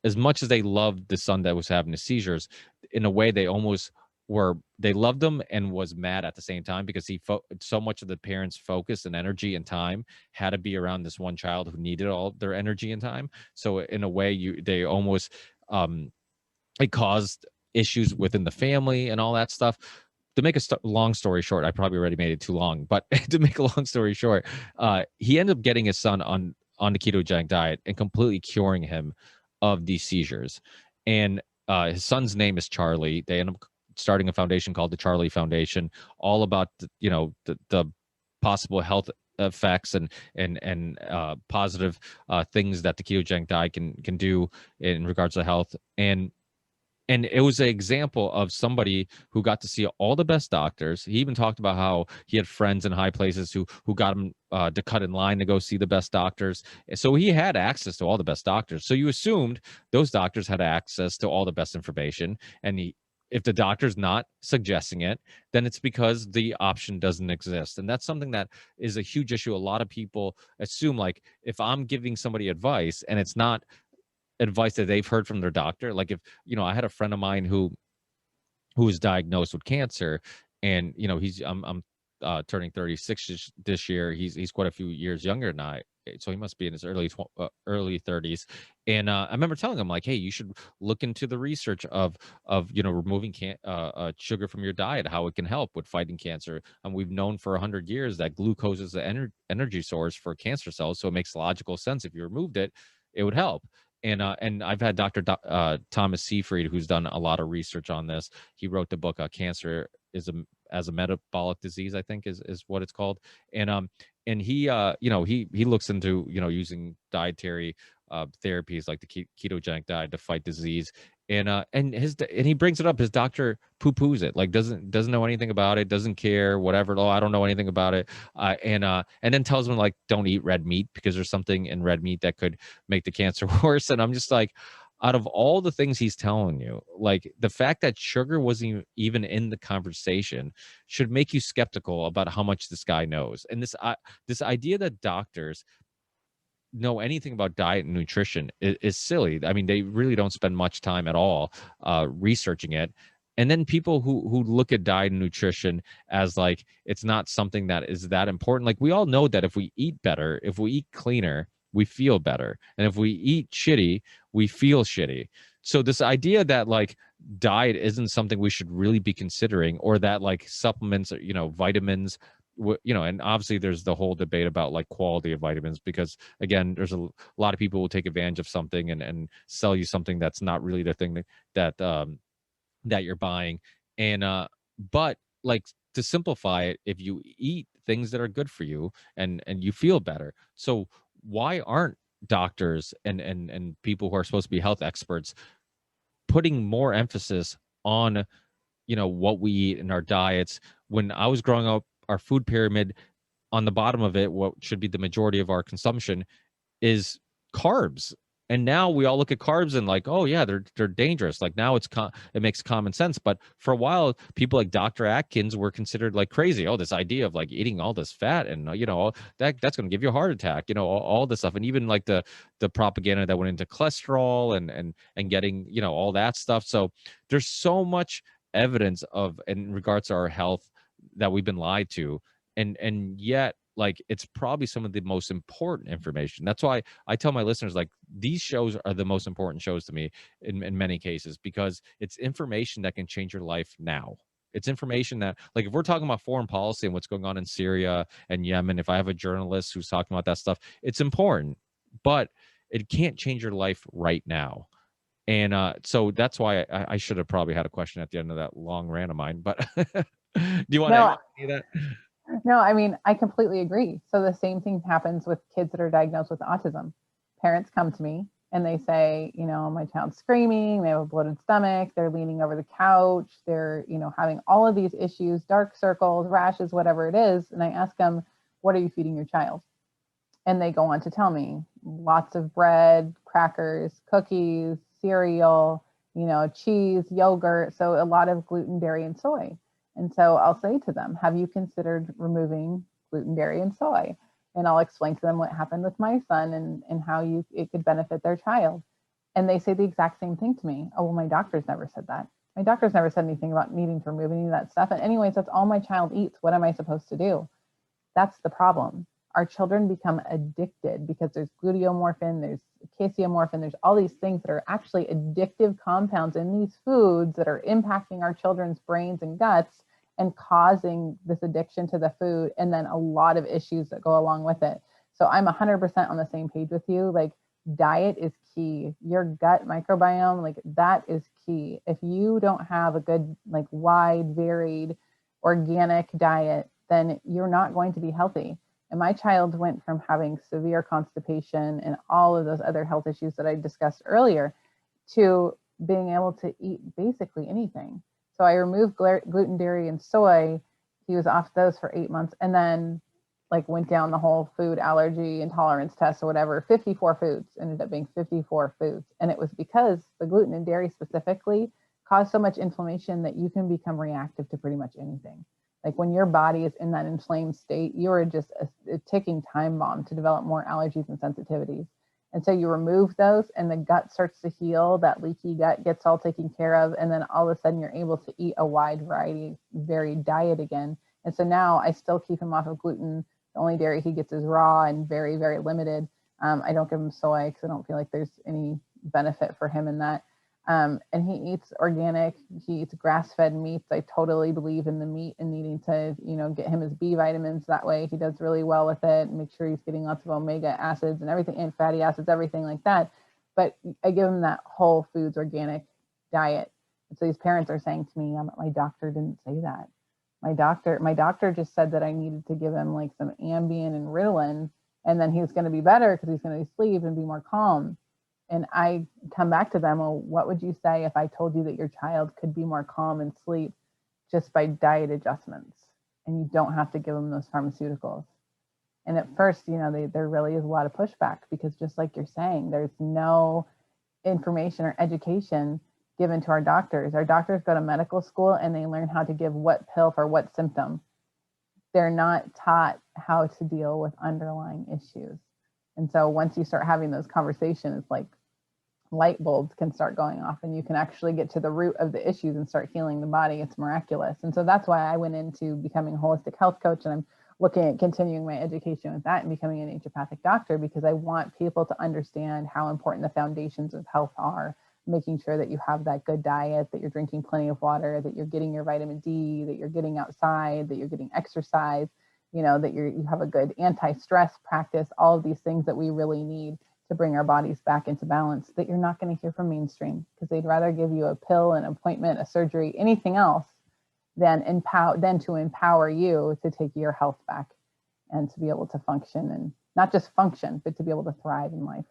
as much as they loved the son that was having the seizures, in a way they almost they loved him and was mad at the same time, because so much of the parents' focus and energy and time had to be around this one child who needed all their energy and time. So in a way, they almost, it caused issues within the family and all that stuff. To make a long story short, I probably already made it too long, but to make a long story short, he ended up getting his son on the ketogenic diet and completely curing him of these seizures. And his son's name is Charlie. They end up starting a foundation called the Charlie Foundation, all about the possible health effects and positive things that the ketogenic diet can do in regards to health. And it was an example of somebody who got to see all the best doctors. He even talked about how he had friends in high places who got him to cut in line to go see the best doctors. So he had access to all the best doctors. So you assumed those doctors had access to all the best information. And if the doctor's not suggesting it, then it's because the option doesn't exist. And that's something that is a huge issue. A lot of people assume, like, if I'm giving somebody advice and it's not advice that they've heard from their doctor. Like, if, I had a friend of mine who was diagnosed with cancer, and I'm turning 36 this year. He's quite a few years younger than I, so he must be in his early 30s. And I remember telling him, like, hey, you should look into the research of removing sugar from your diet, how it can help with fighting cancer. And we've known for 100 years that glucose is the energy source for cancer cells, so it makes logical sense if you removed it, it would help. And I've had Dr. Thomas Seyfried, who's done a lot of research on this. He wrote the book Cancer as a Metabolic Disease, I think is what it's called. And he he looks into using dietary therapies like the ketogenic diet to fight disease. And he brings it up. His doctor poo-poos it, like doesn't know anything about it, doesn't care, whatever. Oh, I don't know anything about it. And then tells him, like, don't eat red meat because there's something in red meat that could make the cancer worse. And I'm just like, out of all the things he's telling you, like, the fact that sugar wasn't even in the conversation should make you skeptical about how much this guy knows. And this idea that doctors know anything about diet and nutrition is silly. I mean, they really don't spend much time at all researching it. And then people who look at diet and nutrition as like it's not something that is that important. Like, we all know that if we eat better, if we eat cleaner, we feel better. And if we eat shitty, we feel shitty. So this idea that, like, diet isn't something we should really be considering, or that, like, supplements, vitamins, and obviously there's the whole debate about, like, quality of vitamins, because again, there's a lot of people who will take advantage of something and sell you something that's not really the thing that you're buying. But, like, to simplify it, if you eat things that are good for you and you feel better, so why aren't doctors and people who are supposed to be health experts putting more emphasis on what we eat in our diets? When I was growing up, our food pyramid, on the bottom of it, what should be the majority of our consumption, is carbs. And now we all look at carbs and, like, oh yeah, they're dangerous. Like, now it makes common sense. But for a while, people like Dr. Atkins were considered, like, crazy. Oh, this idea of, like, eating all this fat and that's going to give you a heart attack. All this stuff, and even, like, the propaganda that went into cholesterol and getting all that stuff. So there's so much evidence in regards to our health that we've been lied to, and yet, like, it's probably some of the most important information. That's why I tell my listeners, like, these shows are the most important shows to me in many cases, because it's information that can change your life now. It's information that, like, if we're talking about foreign policy and what's going on in Syria and Yemen, if I have a journalist who's talking about that stuff, it's important, but it can't change your life right now. And so that's why I should have probably had a question at the end of that long rant of mine. But do you want to say that? No, I mean, I completely agree. So the same thing happens with kids that are diagnosed with autism. Parents come to me and they say, my child's screaming, they have a bloated stomach, they're leaning over the couch, they're, having all of these issues, dark circles, rashes, whatever it is. And I ask them, what are you feeding your child? And they go on to tell me lots of bread, crackers, cookies, cereal, cheese, yogurt. So a lot of gluten, dairy, and soy. And so I'll say to them, have you considered removing gluten, dairy, and soy? And I'll explain to them what happened with my son and how it could benefit their child. And they say the exact same thing to me. Oh, well, my doctor's never said that. My doctor's never said anything about needing to remove any of that stuff. And anyways, that's all my child eats. What am I supposed to do? That's the problem. Our children become addicted because there's gluteomorphin, there's casomorphin, there's all these things that are actually addictive compounds in these foods that are impacting our children's brains and guts and causing this addiction to the food, and then a lot of issues that go along with it. So I'm 100% on the same page with you. Like, diet is key. Your gut microbiome, like, that is key. If you don't have a good, like, wide, varied, organic diet, then you're not going to be healthy. And my child went from having severe constipation and all of those other health issues that I discussed earlier to being able to eat basically anything. So I removed gluten, dairy, and soy. He was off those for 8 months, and then like went down the whole food allergy intolerance test or whatever. 54 foods, ended up being 54 foods. And it was because the gluten and dairy specifically cause so much inflammation that you can become reactive to pretty much anything. Like, when your body is in that inflamed state, you are just a ticking time bomb to develop more allergies and sensitivities. And so you remove those and the gut starts to heal, that leaky gut gets all taken care of. And then all of a sudden you're able to eat a wide variety, varied diet again. And so now I still keep him off of gluten. The only dairy he gets is raw and very, very limited. I don't give him soy because I don't feel like there's any benefit for him in that. And he eats organic, he eats grass-fed meats. I totally believe in the meat and needing to, get him his B vitamins. That way he does really well with it. Make sure he's getting lots of omega acids and everything, and fatty acids, everything like that. But I give him that whole foods organic diet. And so these parents are saying to me, my doctor didn't say that. My doctor just said that I needed to give him like some Ambien and Ritalin, and then he was going to be better because he's going to sleep and be more calm. And I come back to them, well, what would you say if I told you that your child could be more calm and sleep just by diet adjustments, and you don't have to give them those pharmaceuticals? And at first, there really is a lot of pushback because, just like you're saying, there's no information or education given to our doctors. Our doctors go to medical school and they learn how to give what pill for what symptom. They're not taught how to deal with underlying issues. And so once you start having those conversations, like, light bulbs can start going off and you can actually get to the root of the issues and start healing the body. It's miraculous. And so that's why I went into becoming a holistic health coach, and I'm looking at continuing my education with that and becoming an naturopathic doctor, because I want people to understand how important the foundations of health are, making sure that you have that good diet, that you're drinking plenty of water, that you're getting your vitamin D, that you're getting outside, that you're getting exercise, that you have a good anti-stress practice, all of these things that we really need to bring our bodies back into balance, that you're not going to hear from mainstream, because they'd rather give you a pill, an appointment, a surgery, anything else than to empower you to take your health back and to be able to function, and not just function, but to be able to thrive in life.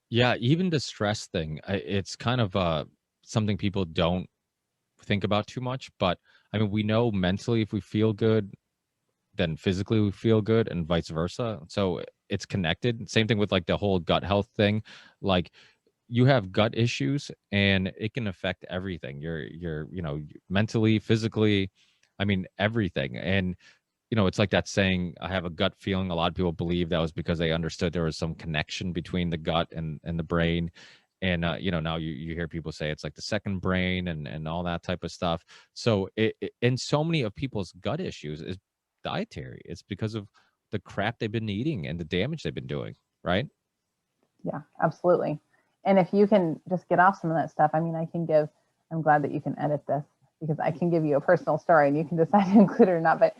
Yeah, even the stress thing, it's kind of something people don't think about too much. But I mean, we know mentally if we feel good, then physically we feel good, and vice versa. So it's connected. Same thing with like the whole gut health thing. Like, you have gut issues and it can affect everything. You're mentally, physically, I mean, everything. And it's like that saying, I have a gut feeling. A lot of people believe that was because they understood there was some connection between the gut and the brain. And now you hear people say it's like the second brain and all that type of stuff. So and so many of people's gut issues is dietary. It's because of the crap they've been eating and the damage they've been doing, right? Yeah, absolutely. And if you can just get off some of that stuff, I mean, I'm glad that you can edit this, because I can give you a personal story and you can decide to include it or not. But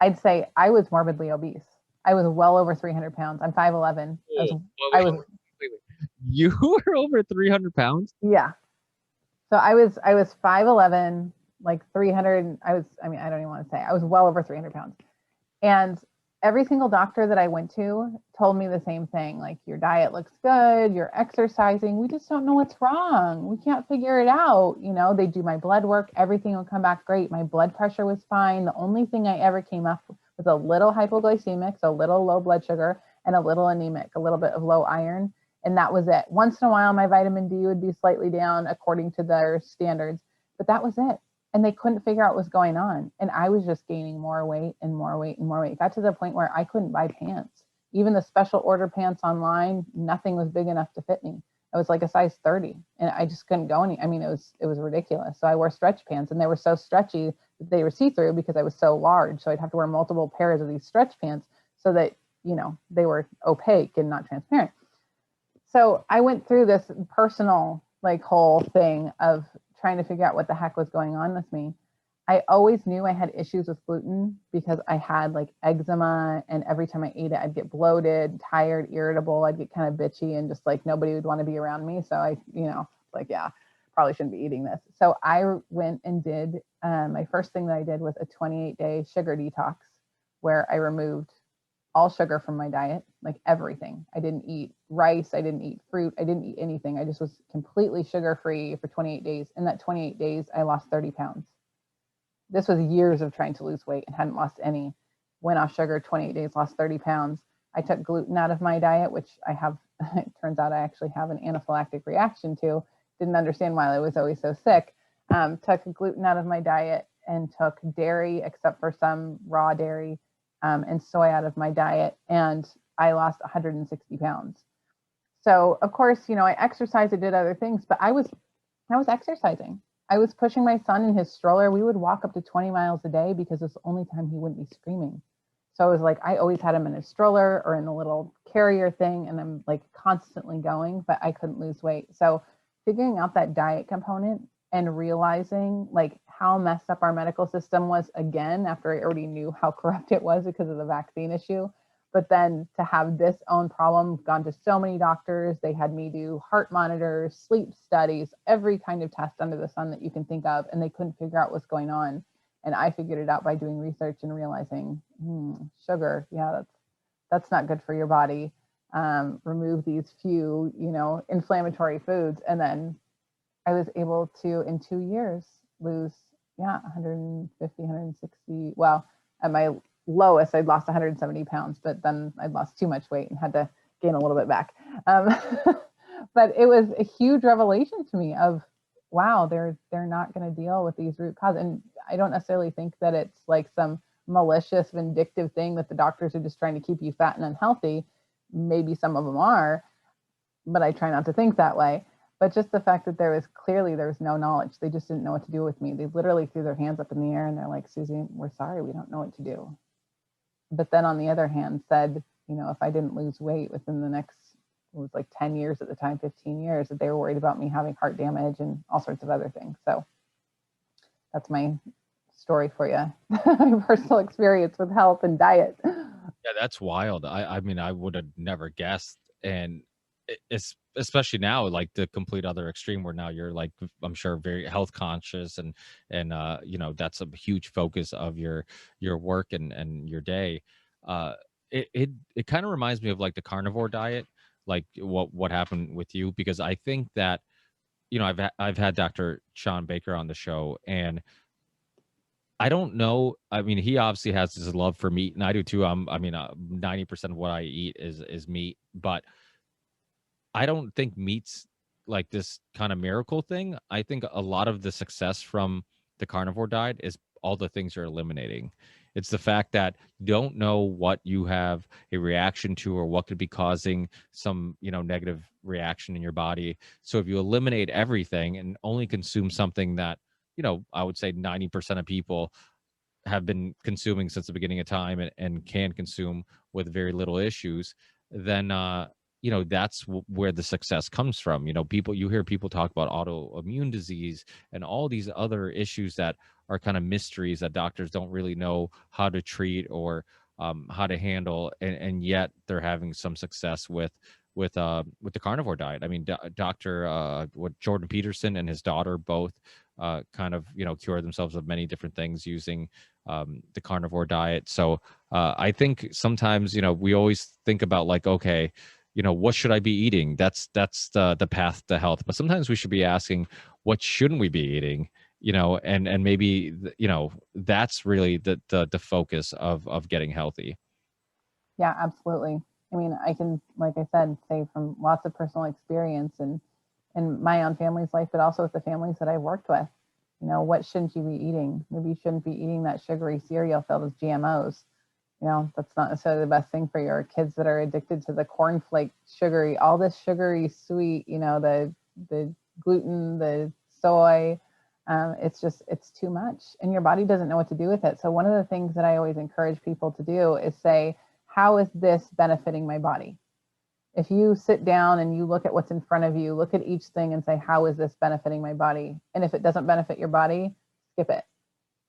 I'd say I was morbidly obese. I was well over 300 pounds. I'm 5'11". You were over 300 pounds? Yeah. So I was 5'11", like 300. I don't even want to say. I was well over 300 pounds. And every single doctor that I went to told me the same thing. Like, your diet looks good, you're exercising, we just don't know what's wrong. We can't figure it out. They do my blood work, everything will come back great. My blood pressure was fine. The only thing I ever came up with was a little hypoglycemic, so a little low blood sugar, and a little anemic, a little bit of low iron. And that was it. Once in a while, my vitamin D would be slightly down according to their standards, but that was it. and they couldn't figure out what was going on. And I was just gaining more weight and more weight and more weight. It got to the point where I couldn't buy pants. Even the special order pants online, nothing was big enough to fit me. I was like a size 30 and I just couldn't go any. I mean, it was ridiculous. So I wore stretch pants and they were so stretchy that they were see-through because I was so large. So I'd have to wear multiple pairs of these stretch pants so that, they were opaque and not transparent. So I went through this personal, like, whole thing of trying to figure out what the heck was going on with me. I always knew I had issues with gluten because I had like eczema, and every time I ate it, I'd get bloated, tired, irritable. I'd get kind of bitchy and just like nobody would want to be around me. So I, like, yeah, probably shouldn't be eating this. So I went and did, my first thing that I did was a 28-day sugar detox where I removed all sugar from my diet, like everything. I didn't eat rice. I didn't eat fruit. I didn't eat anything. I just was completely sugar-free for 28 days. In that 28 days, I lost 30 pounds. This was years of trying to lose weight and hadn't lost any. Went off sugar, 28 days, lost 30 pounds. I took gluten out of my diet, which I have, it turns out I actually have an anaphylactic reaction to. Didn't understand why I was always so sick. Took gluten out of my diet and took dairy, except for some raw dairy, and soy out of my diet. And I lost 160 pounds. So of course, I exercised, I did other things, but I was exercising. I was pushing my son in his stroller. We would walk up to 20 miles a day because it's the only time he wouldn't be screaming. So I was like, I always had him in his stroller or in the little carrier thing, and I'm like constantly going, but I couldn't lose weight. So figuring out that diet component and realizing like how messed up our medical system was, again, after I already knew how corrupt it was because of the vaccine issue. But then to have this own problem, gone to so many doctors, they had me do heart monitors, sleep studies, every kind of test under the sun that you can think of, and they couldn't figure out what's going on. And I figured it out by doing research and realizing, sugar, yeah, that's not good for your body. Remove these few, inflammatory foods. And then I was able to, in 2 years, lose, 150, 160. Well, at my lowest, I'd lost 170 pounds, but then I'd lost too much weight and had to gain a little bit back. But it was a huge revelation to me of, wow, they're not going to deal with these root causes. And I don't necessarily think that it's like some malicious, vindictive thing that the doctors are just trying to keep you fat and unhealthy. Maybe some of them are, but I try not to think that way. But just the fact that there was no knowledge. They just didn't know what to do with me. They literally threw their hands up in the air and they're like, Susie, we're sorry, we don't know what to do. But then on the other hand said, if I didn't lose weight within the next, it was like 10 years at the time, 15 years, that they were worried about me having heart damage and all sorts of other things. So that's my story for you. My personal experience with health and diet. Yeah, that's wild. I mean, I would have never guessed. And it's especially now, like the complete other extreme where now you're like, I'm sure, very health conscious and that's a huge focus of your work and your day. It kind of reminds me of like the carnivore diet, like what happened with you, because I think that, I've had Dr. Sean Baker on the show, and I don't know. I mean, he obviously has his love for meat, and I do too. 90% of what I eat is meat, but I don't think meat's like this kind of miracle thing. I think a lot of the success from the carnivore diet is all the things you're eliminating. It's the fact that you don't know what you have a reaction to or what could be causing some, negative reaction in your body. So if you eliminate everything and only consume something that, I would say 90% of people have been consuming since the beginning of time and can consume with very little issues, then that's where the success comes from. You hear people talk about autoimmune disease and all these other issues that are kind of mysteries that doctors don't really know how to treat or how to handle, and yet they're having some success with the carnivore diet. I mean, Dr. Jordan Peterson and his daughter both kind of cure themselves of many different things using the carnivore diet. So I think sometimes we always think about like, okay, what should I be eating? That's the path to health. But sometimes we should be asking, what shouldn't we be eating? And maybe that's really the focus of getting healthy. Yeah, absolutely. I mean, I can, like I said, say from lots of personal experience and in my own family's life, but also with the families that I've worked with. What shouldn't you be eating? Maybe you shouldn't be eating that sugary cereal filled with GMOs. That's not necessarily the best thing for you. Or kids that are addicted to the cornflake sugary, all this sugary sweet, the gluten, the soy. It's too much, and your body doesn't know what to do with it. So one of the things that I always encourage people to do is say, how is this benefiting my body? If you sit down and you look at what's in front of you, look at each thing and say, how is this benefiting my body? And if it doesn't benefit your body, skip it.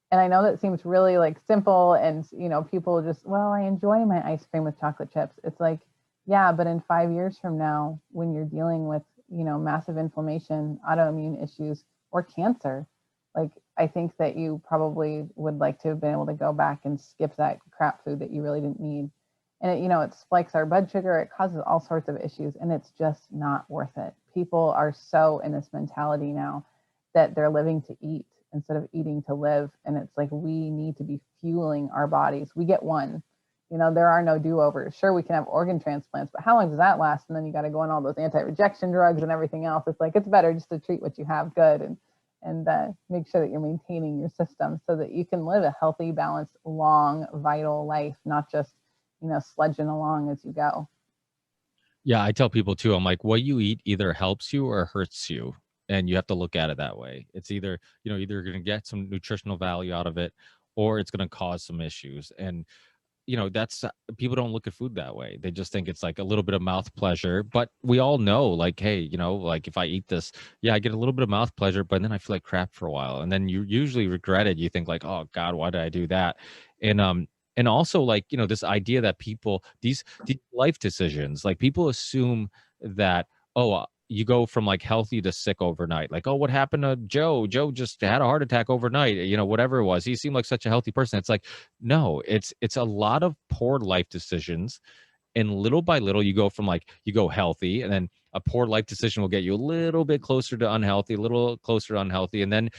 And I know that seems really like simple, and people just, well, I enjoy my ice cream with chocolate chips. It's like, yeah, but in 5 years from now, when you're dealing with massive inflammation, autoimmune issues, or cancer, like, I think that you probably would like to have been able to go back and skip that crap food that you really didn't need. And it spikes our blood sugar, it causes all sorts of issues, and it's just not worth it. People are so in this mentality now that they're living to eat instead of eating to live. And it's like, we need to be fueling our bodies. We get one. There are no do-overs. Sure, we can have organ transplants, but how long does that last? And then you got to go on all those anti-rejection drugs and everything else. It's like, it's better just to treat what you have good, and make sure that you're maintaining your system so that you can live a healthy, balanced, long, vital life, not just sludging along as you go. Yeah, I tell people too, I'm like, what you eat either helps you or hurts you. And you have to look at it that way. It's either, either you're going to get some nutritional value out of it, or it's going to cause some issues. And that's people don't look at food that way. They just think it's like a little bit of mouth pleasure. But we all know, like, hey, like, if I eat this, yeah, I get a little bit of mouth pleasure, but then I feel like crap for a while, and then you usually regret it. You think like, oh God, why did I do that? And also, like, this idea that people, these life decisions, like, people assume that, oh, you go from like healthy to sick overnight. Like, oh, what happened to Joe? Joe just had a heart attack overnight, whatever it was. He seemed like such a healthy person. It's like, no, it's a lot of poor life decisions. And little by little, you go from like, you go healthy, and then a poor life decision will get you a little bit closer to unhealthy, a little closer to unhealthy, and then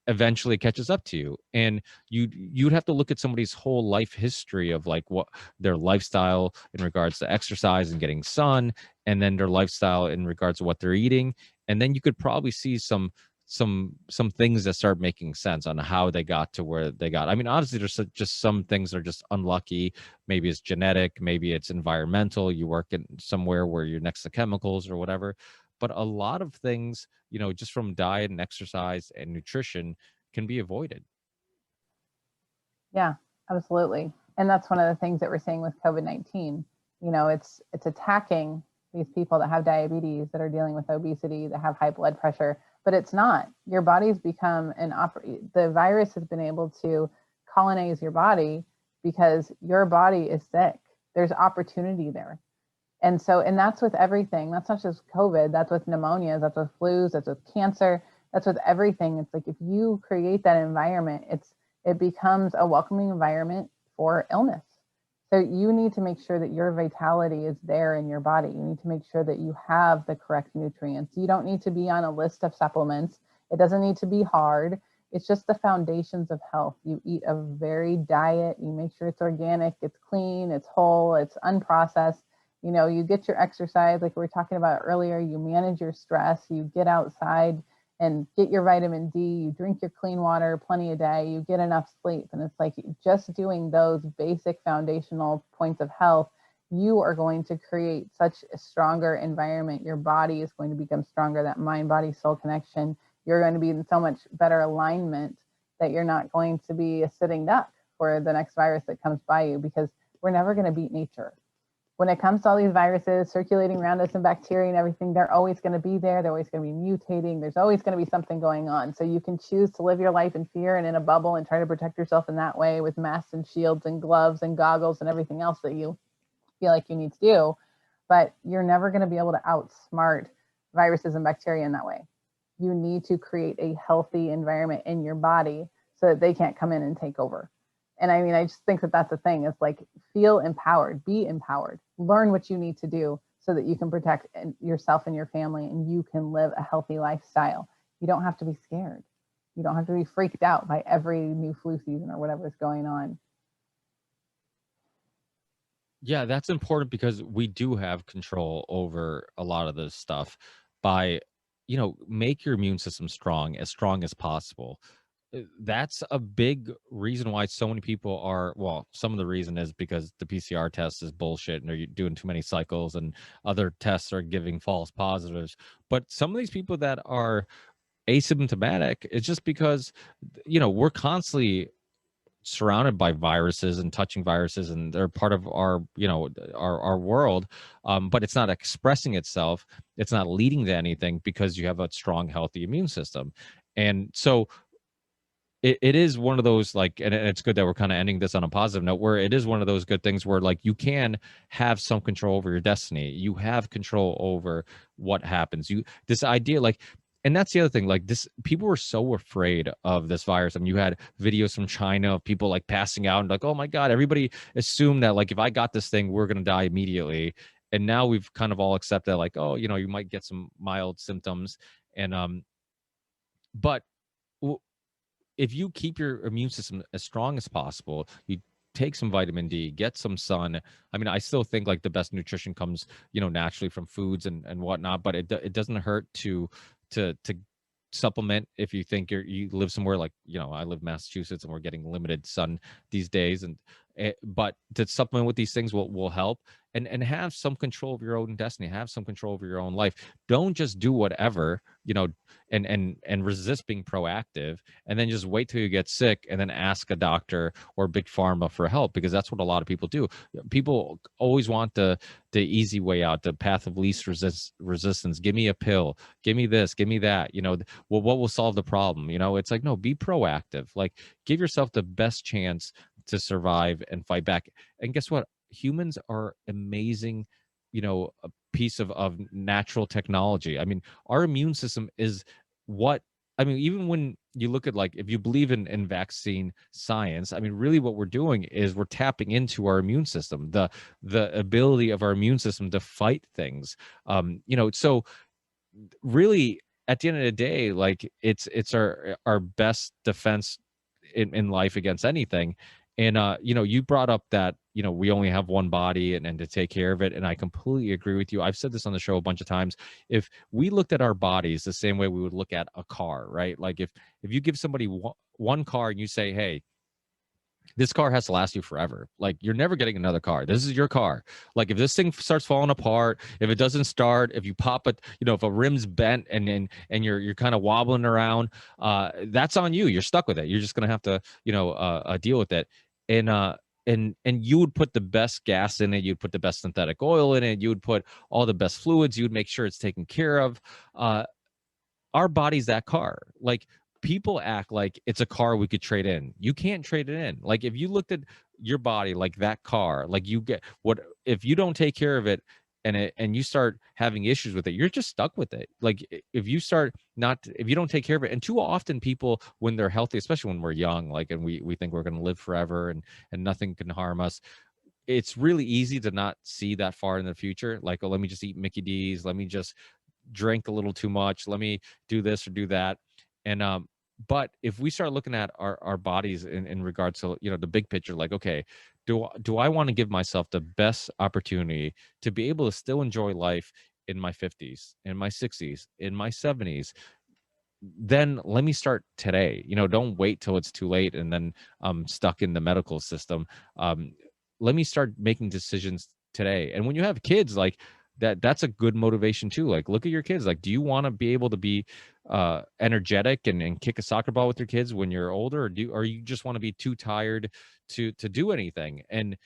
eventually it catches up to you. And you'd have to look at somebody's whole life history of like what their lifestyle in regards to exercise and getting sun, and then their lifestyle in regards to what they're eating. And then you could probably see some things that start making sense on how they got to where they got. I mean, honestly, there's just some things that are just unlucky. Maybe it's genetic, maybe it's environmental. You work in somewhere where you're next to chemicals or whatever. But a lot of things, just from diet and exercise and nutrition, can be avoided. Yeah, absolutely. And that's one of the things that we're seeing with COVID-19. It's attacking these people that have diabetes, that are dealing with obesity, that have high blood pressure, but it's not. Your body's become the virus has been able to colonize your body because your body is sick. There's opportunity there. And that's with everything. That's not just COVID. That's with pneumonias. That's with flus. That's with cancer. That's with everything. It's like, if you create that environment, it becomes a welcoming environment for illness. So you need to make sure that your vitality is there in your body. You need to make sure that you have the correct nutrients. You don't need to be on a list of supplements. It doesn't need to be hard. It's just the foundations of health. You eat a varied diet. You make sure it's organic, it's clean, it's whole, it's unprocessed. You get your exercise like we were talking about earlier. You manage your stress. You get outside and get your vitamin D, you drink your clean water plenty a day, you get enough sleep. And it's like, just doing those basic foundational points of health, you are going to create such a stronger environment. Your body is going to become stronger, that mind, body, soul connection. You're going to be in so much better alignment that you're not going to be a sitting duck for the next virus that comes by you, because we're never going to beat nature. When it comes to all these viruses circulating around us and bacteria and everything, they're always going to be there. They're always going to be mutating. There's always going to be something going on. So you can choose to live your life in fear and in a bubble and try to protect yourself in that way with masks and shields and gloves and goggles and everything else that you feel like you need to do. But you're never going to be able to outsmart viruses and bacteria in that way. You need to create a healthy environment in your body so that they can't come in and take over. And I mean, I just think that that's the thing. It's like, feel empowered, be empowered, learn what you need to do so that you can protect yourself and your family, and you can live a healthy lifestyle. You don't have to be scared. You don't have to be freaked out by every new flu season or whatever is going on. Yeah, that's important, because we do have control over a lot of this stuff by, make your immune system strong as possible. that's a big reason why so many people are, well, some of the reason is because the PCR test is bullshit and they're doing too many cycles, and other tests are giving false positives. But some of these people that are asymptomatic, it's just because, we're constantly surrounded by viruses and touching viruses, and they're part of our, our world. But it's not expressing itself, it's not leading to anything, because you have a strong, healthy immune system. And so it is one of those, like, and it's good that we're kind of ending this on a positive note, where it is one of those good things where, like, you can have some control over your destiny. You have control over what happens. This idea, like, and that's the other thing, like, this, people were so afraid of this virus. I mean, you had videos from China of people like passing out and like, oh my God, everybody assumed that, like, if I got this thing, we're going to die immediately. And now we've kind of all accepted, like, oh, you might get some mild symptoms. And, but if you keep your immune system as strong as possible, you take some vitamin D, get some sun. I mean, I still think, like, the best nutrition comes, naturally from foods and whatnot, but it doesn't hurt to supplement if you think you live somewhere like, I live in Massachusetts and we're getting limited sun these days. And but to supplement with these things will help, and have some control of your own destiny, have some control over your own life. Don't just do whatever, and resist being proactive, and then just wait till you get sick and then ask a doctor or big pharma for help, because that's what a lot of people do. People always want the easy way out, the path of least resistance. Give me a pill, give me this, give me that. Well, what will solve the problem? It's like, no, be proactive. Like, give yourself the best chance to survive and fight back. And guess what? Humans are amazing, a piece of natural technology. I mean, our immune system is what, I mean, even when you look at, like, if you believe in vaccine science, I mean, really what we're doing is we're tapping into our immune system, the ability of our immune system to fight things. So really, at the end of the day, like, it's our best defense in life against anything. And you brought up that, we only have one body, and to take care of it, and I completely agree with you. I've said this on the show a bunch of times. If we looked at our bodies the same way we would look at a car, right? Like, if you give somebody one car and you say, hey, this car has to last you forever. Like, you're never getting another car. This is your car. Like, if this thing starts falling apart, if it doesn't start, if you pop it, if a rim's bent and you're kind of wobbling around, that's on you. You're stuck with it. You're just gonna have to, deal with it. And and you would put the best gas in it. You'd put the best synthetic oil in it. You would put all the best fluids. You would make sure it's taken care of. Our body's that car. Like, people act like it's a car we could trade in. You can't trade it in. Like, if you looked at your body like that car, like, you get what, if you don't take care of it, and you start having issues with it, you're just stuck with it. Like, if you don't take care of it. And too often people, when they're healthy, especially when we're young, like, and we think we're going to live forever and nothing can harm us, it's really easy to not see that far in the future. Like, oh, let me just eat Mickey D's, let me just drink a little too much, let me do this or do that. And but if we start looking at our bodies in regards to, the big picture, like, okay, do I want to give myself the best opportunity to be able to still enjoy life in my 50s, in my 60s, in my 70s? Then let me start today. Don't wait till it's too late and then I'm stuck in the medical system. Let me start making decisions today. And when you have kids, like, that's a good motivation too. Like, look at your kids. Like, do you want to be able to be energetic and kick a soccer ball with your kids when you're older, or you just want to be too tired to do anything, and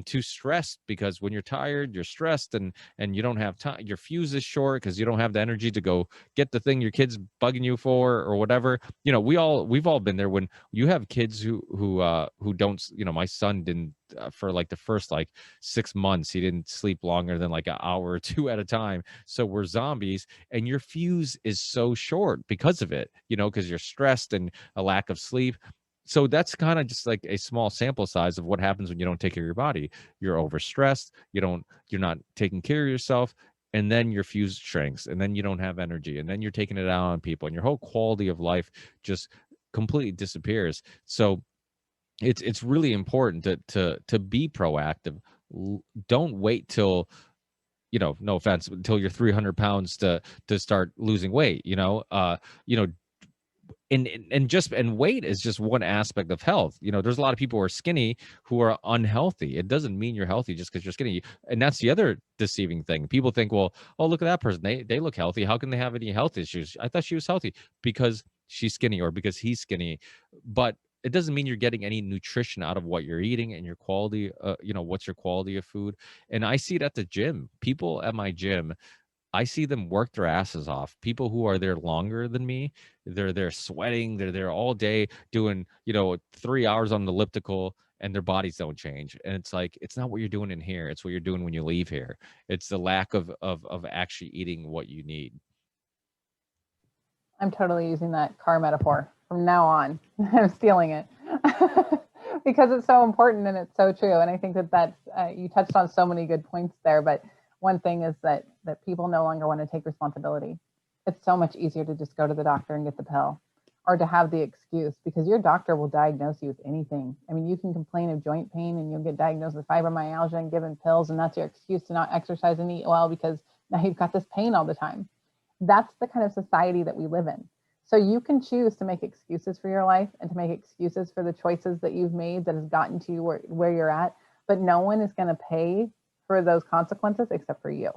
too stressed, because when you're tired, you're stressed, and you don't have time, your fuse is short because you don't have the energy to go get the thing your kid's bugging you for or whatever. We've all been there when you have kids who don't, my son didn't, for like the first like 6 months, he didn't sleep longer than like an hour or two at a time. So we're zombies, and your fuse is so short because of it, because you're stressed and a lack of sleep. So that's kind of just like a small sample size of what happens when you don't take care of your body. You're overstressed, you're not taking care of yourself, and then your fuse shrinks, and then you don't have energy, and then you're taking it out on people, and your whole quality of life just completely disappears. So it's really important to be proactive. Don't wait till, no offense, until you're 300 pounds to start losing weight. and weight is just one aspect of health. There's a lot of people who are skinny who are unhealthy. It doesn't mean you're healthy just because you're skinny. And that's the other deceiving thing. People think, well, oh, look at that person. They look healthy. How can they have any health issues? I thought she was healthy because she's skinny or because he's skinny. But it doesn't mean you're getting any nutrition out of what you're eating and your quality, what's your quality of food. And I see it at the gym. People at my gym, I see them work their asses off. People who are there longer than me, they're there sweating, they're there all day doing, 3 hours on the elliptical, and their bodies don't change. And it's like, it's not what you're doing in here. It's what you're doing when you leave here. It's the lack of actually eating what you need. I'm totally using that car metaphor from now on. I'm stealing it because it's so important and it's so true. And I think that's you touched on so many good points there. But one thing is that people no longer want to take responsibility. It's so much easier to just go to the doctor and get the pill, or to have the excuse, because your doctor will diagnose you with anything. I mean, you can complain of joint pain and you'll get diagnosed with fibromyalgia and given pills, and that's your excuse to not exercise and eat well because now you've got this pain all the time. That's the kind of society that we live in. So you can choose to make excuses for your life and to make excuses for the choices that you've made that has gotten to you where you're at, but no one is going to pay for those consequences except for you.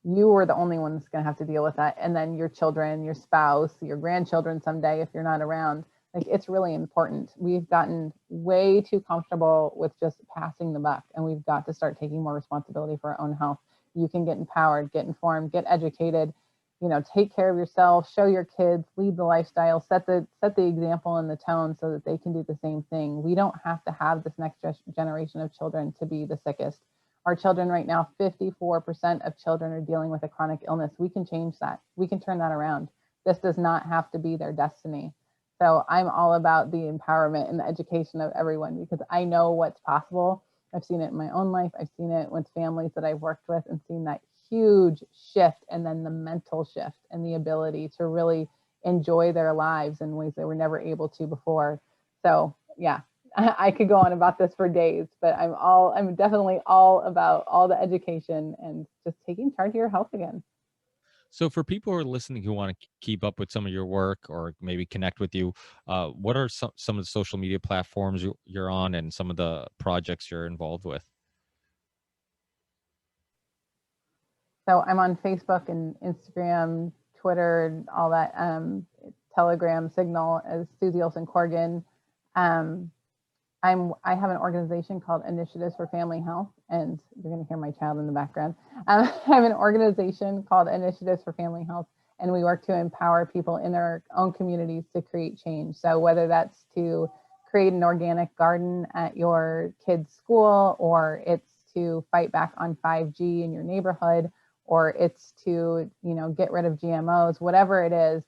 You are the only one that's going to have to deal with that. And then your children, your spouse, your grandchildren someday, if you're not around. Like, it's really important. We've gotten way too comfortable with just passing the buck, and we've got to start taking more responsibility for our own health. You can get empowered, get informed, get educated, take care of yourself, show your kids, lead the lifestyle, set the example and the tone so that they can do the same thing. We don't have to have this next generation of children to be the sickest. Our children right now, 54% of children are dealing with a chronic illness. We can change that. We can turn that around. This does not have to be their destiny. So I'm all about the empowerment and the education of everyone, because I know what's possible. I've seen it in my own life. I've seen it with families that I've worked with, and seen that huge shift, and then the mental shift and the ability to really enjoy their lives in ways they were never able to before. So yeah, I could go on about this for days, but I'm definitely all about all the education and just taking charge of your health again. So for people who are listening who want to keep up with some of your work or maybe connect with you, what are some of the social media platforms you're on and some of the projects you're involved with? So I'm on Facebook and Instagram, Twitter, all that, Telegram, Signal as Susie Olson Corgan. I have an organization called Initiatives for Family Health, and you're going to hear my child in the background. I have an organization called Initiatives for Family Health, and we work to empower people in their own communities to create change. So whether that's to create an organic garden at your kid's school, or it's to fight back on 5G in your neighborhood, or it's to get rid of GMOs, whatever it is,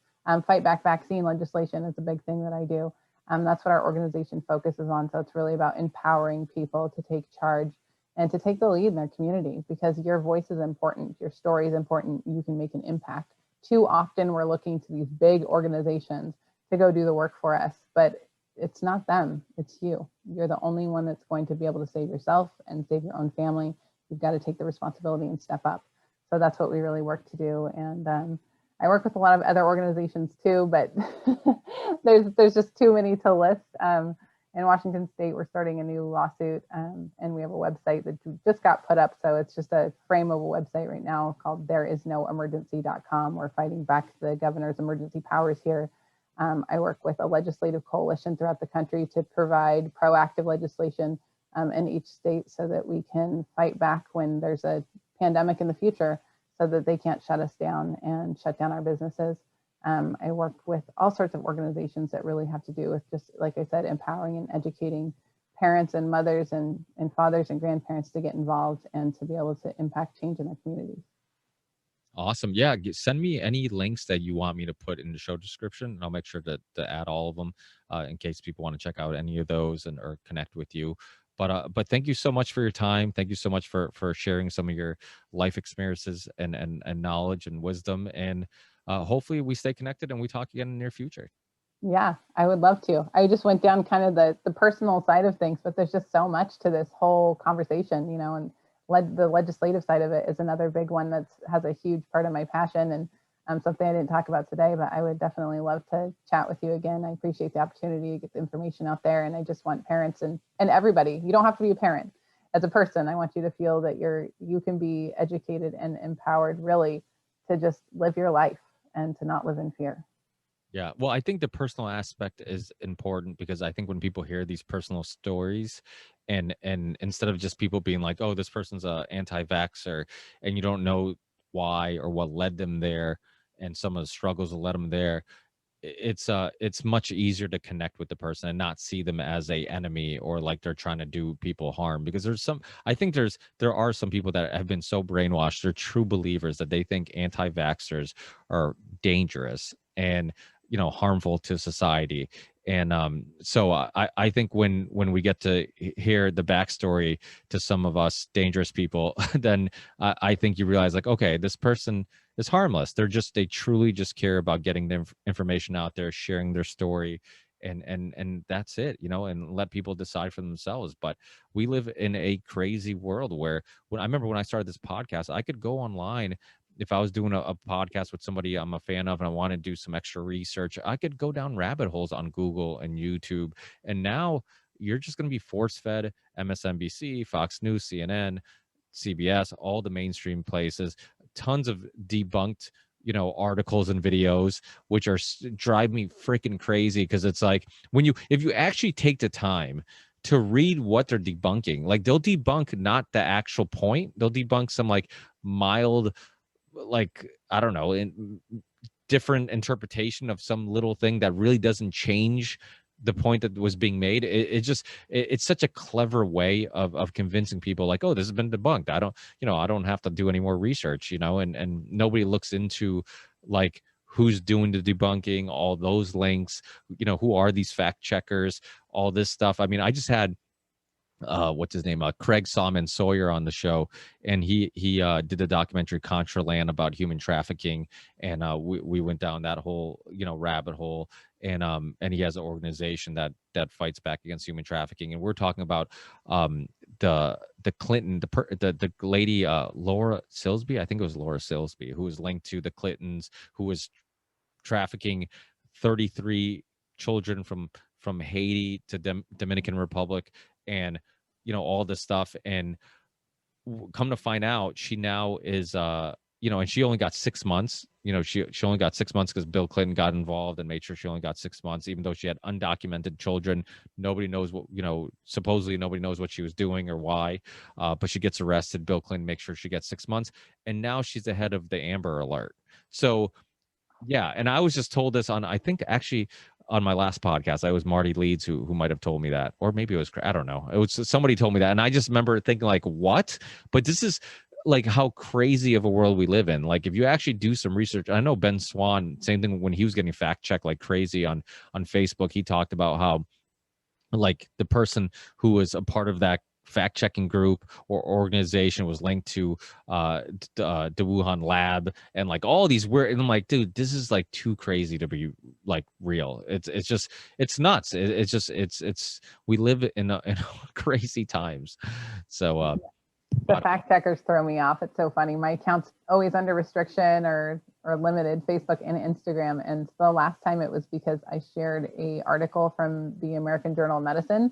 fight back vaccine legislation is a big thing that I do. That's what our organization focuses on. So it's really about empowering people to take charge and to take the lead in their community, because your voice is important. Your story is important. You can make an impact. Too often we're looking to these big organizations to go do the work for us, but it's not them, it's you. You're the only one that's going to be able to save yourself and save your own family. You've got to take the responsibility and step up. So that's what we really work to do. And I work with a lot of other organizations too, but there's just too many to list. In Washington State, we're starting a new lawsuit, and we have a website that just got put up. So it's just a frame of a website right now called thereisnoemergency.com. We're fighting back the governor's emergency powers here. I work with a legislative coalition throughout the country to provide proactive legislation in each state so that we can fight back when there's a pandemic in the future, so that they can't shut us down and shut down our businesses. I work with all sorts of organizations that really have to do with, just like I said, empowering and educating parents and mothers and fathers and grandparents to get involved and to be able to impact change in their communities. Awesome. Yeah. Send me any links that you want me to put in the show description, and I'll make sure to add all of them in case people want to check out any of those or connect with you. But thank you so much for your time. Thank you so much for sharing some of your life experiences and knowledge and wisdom. And hopefully we stay connected and we talk again in the near future. Yeah, I would love to. I just went down kind of the personal side of things, but there's just so much to this whole conversation, and the legislative side of it is another big one that has a huge part of my passion. And Something I didn't talk about today, but I would definitely love to chat with you again. I appreciate the opportunity to get the information out there. And I just want parents and everybody, you don't have to be a parent. As a person, I want you to feel that you can be educated and empowered really to just live your life and to not live in fear. Yeah. Well, I think the personal aspect is important because I think when people hear these personal stories and instead of just people being like, oh, this person's a anti-vaxxer and you don't know why or what led them there and some of the struggles that led them there, it's much easier to connect with the person and not see them as a enemy or like they're trying to do people harm, because I think there are some people that have been so brainwashed, they're true believers that they think anti-vaxxers are dangerous and harmful to society. And so I think when we get to hear the backstory to some of us dangerous people, then I think you realize like, okay, this person is harmless. They truly just care about getting the information out there, sharing their story, and that's it, and let people decide for themselves. But we live in a crazy world where I remember when I started this podcast, I could go online. If I was doing a podcast with somebody I'm a fan of and I want to do some extra research, I could go down rabbit holes on Google and YouTube. And now you're just going to be force fed MSNBC, Fox News, CNN, CBS, all the mainstream places, tons of debunked, articles and videos, which drive me freaking crazy. Cause it's like if you actually take the time to read what they're debunking, like they'll debunk not the actual point. They'll debunk some like mild, like, I don't know, different interpretation of some little thing that really doesn't change the point that was being made. It's such a clever way of convincing people like, oh, this has been debunked. I don't have to do any more research, and nobody looks into like who's doing the debunking, all those links, who are these fact checkers, all this stuff. I mean, I just had what's his name, Craig Salmon Sawyer on the show, and he did the documentary Contraland about human trafficking, and we went down that whole rabbit hole, and he has an organization that fights back against human trafficking, and we're talking about the Clinton, the lady Laura Silsby, I think it was Laura Silsby, who was linked to the Clintons, who was trafficking 33 children from Haiti to Dominican Republic, and all this stuff. And come to find out, she now is and she only got 6 months. She only got 6 months because Bill Clinton got involved and made sure she only got 6 months, even though she had undocumented children. Nobody knows what, supposedly nobody knows what she was doing or why, but she gets arrested. Bill Clinton makes sure she gets 6 months, and now she's the head of the Amber Alert. So yeah, and I was just told this on, I think actually on my last podcast, I was Marty Leeds who might have told me that, or maybe it was, I don't know. It was somebody told me that, and I just remember thinking like, what? But this is like how crazy of a world we live in. Like if you actually do some research, I know Ben Swan, same thing when he was getting fact checked like crazy on Facebook. He talked about how like the person who was a part of that fact-checking group or organization was linked to the Wuhan lab, and like all these weird, and I'm like, dude, this is like too crazy to be like real. It's just, it's nuts. It's we live in crazy times. So the fact checkers throw me off. It's so funny. My account's always under restriction or limited, Facebook and Instagram. And the last time it was because I shared a article from the American Journal of Medicine.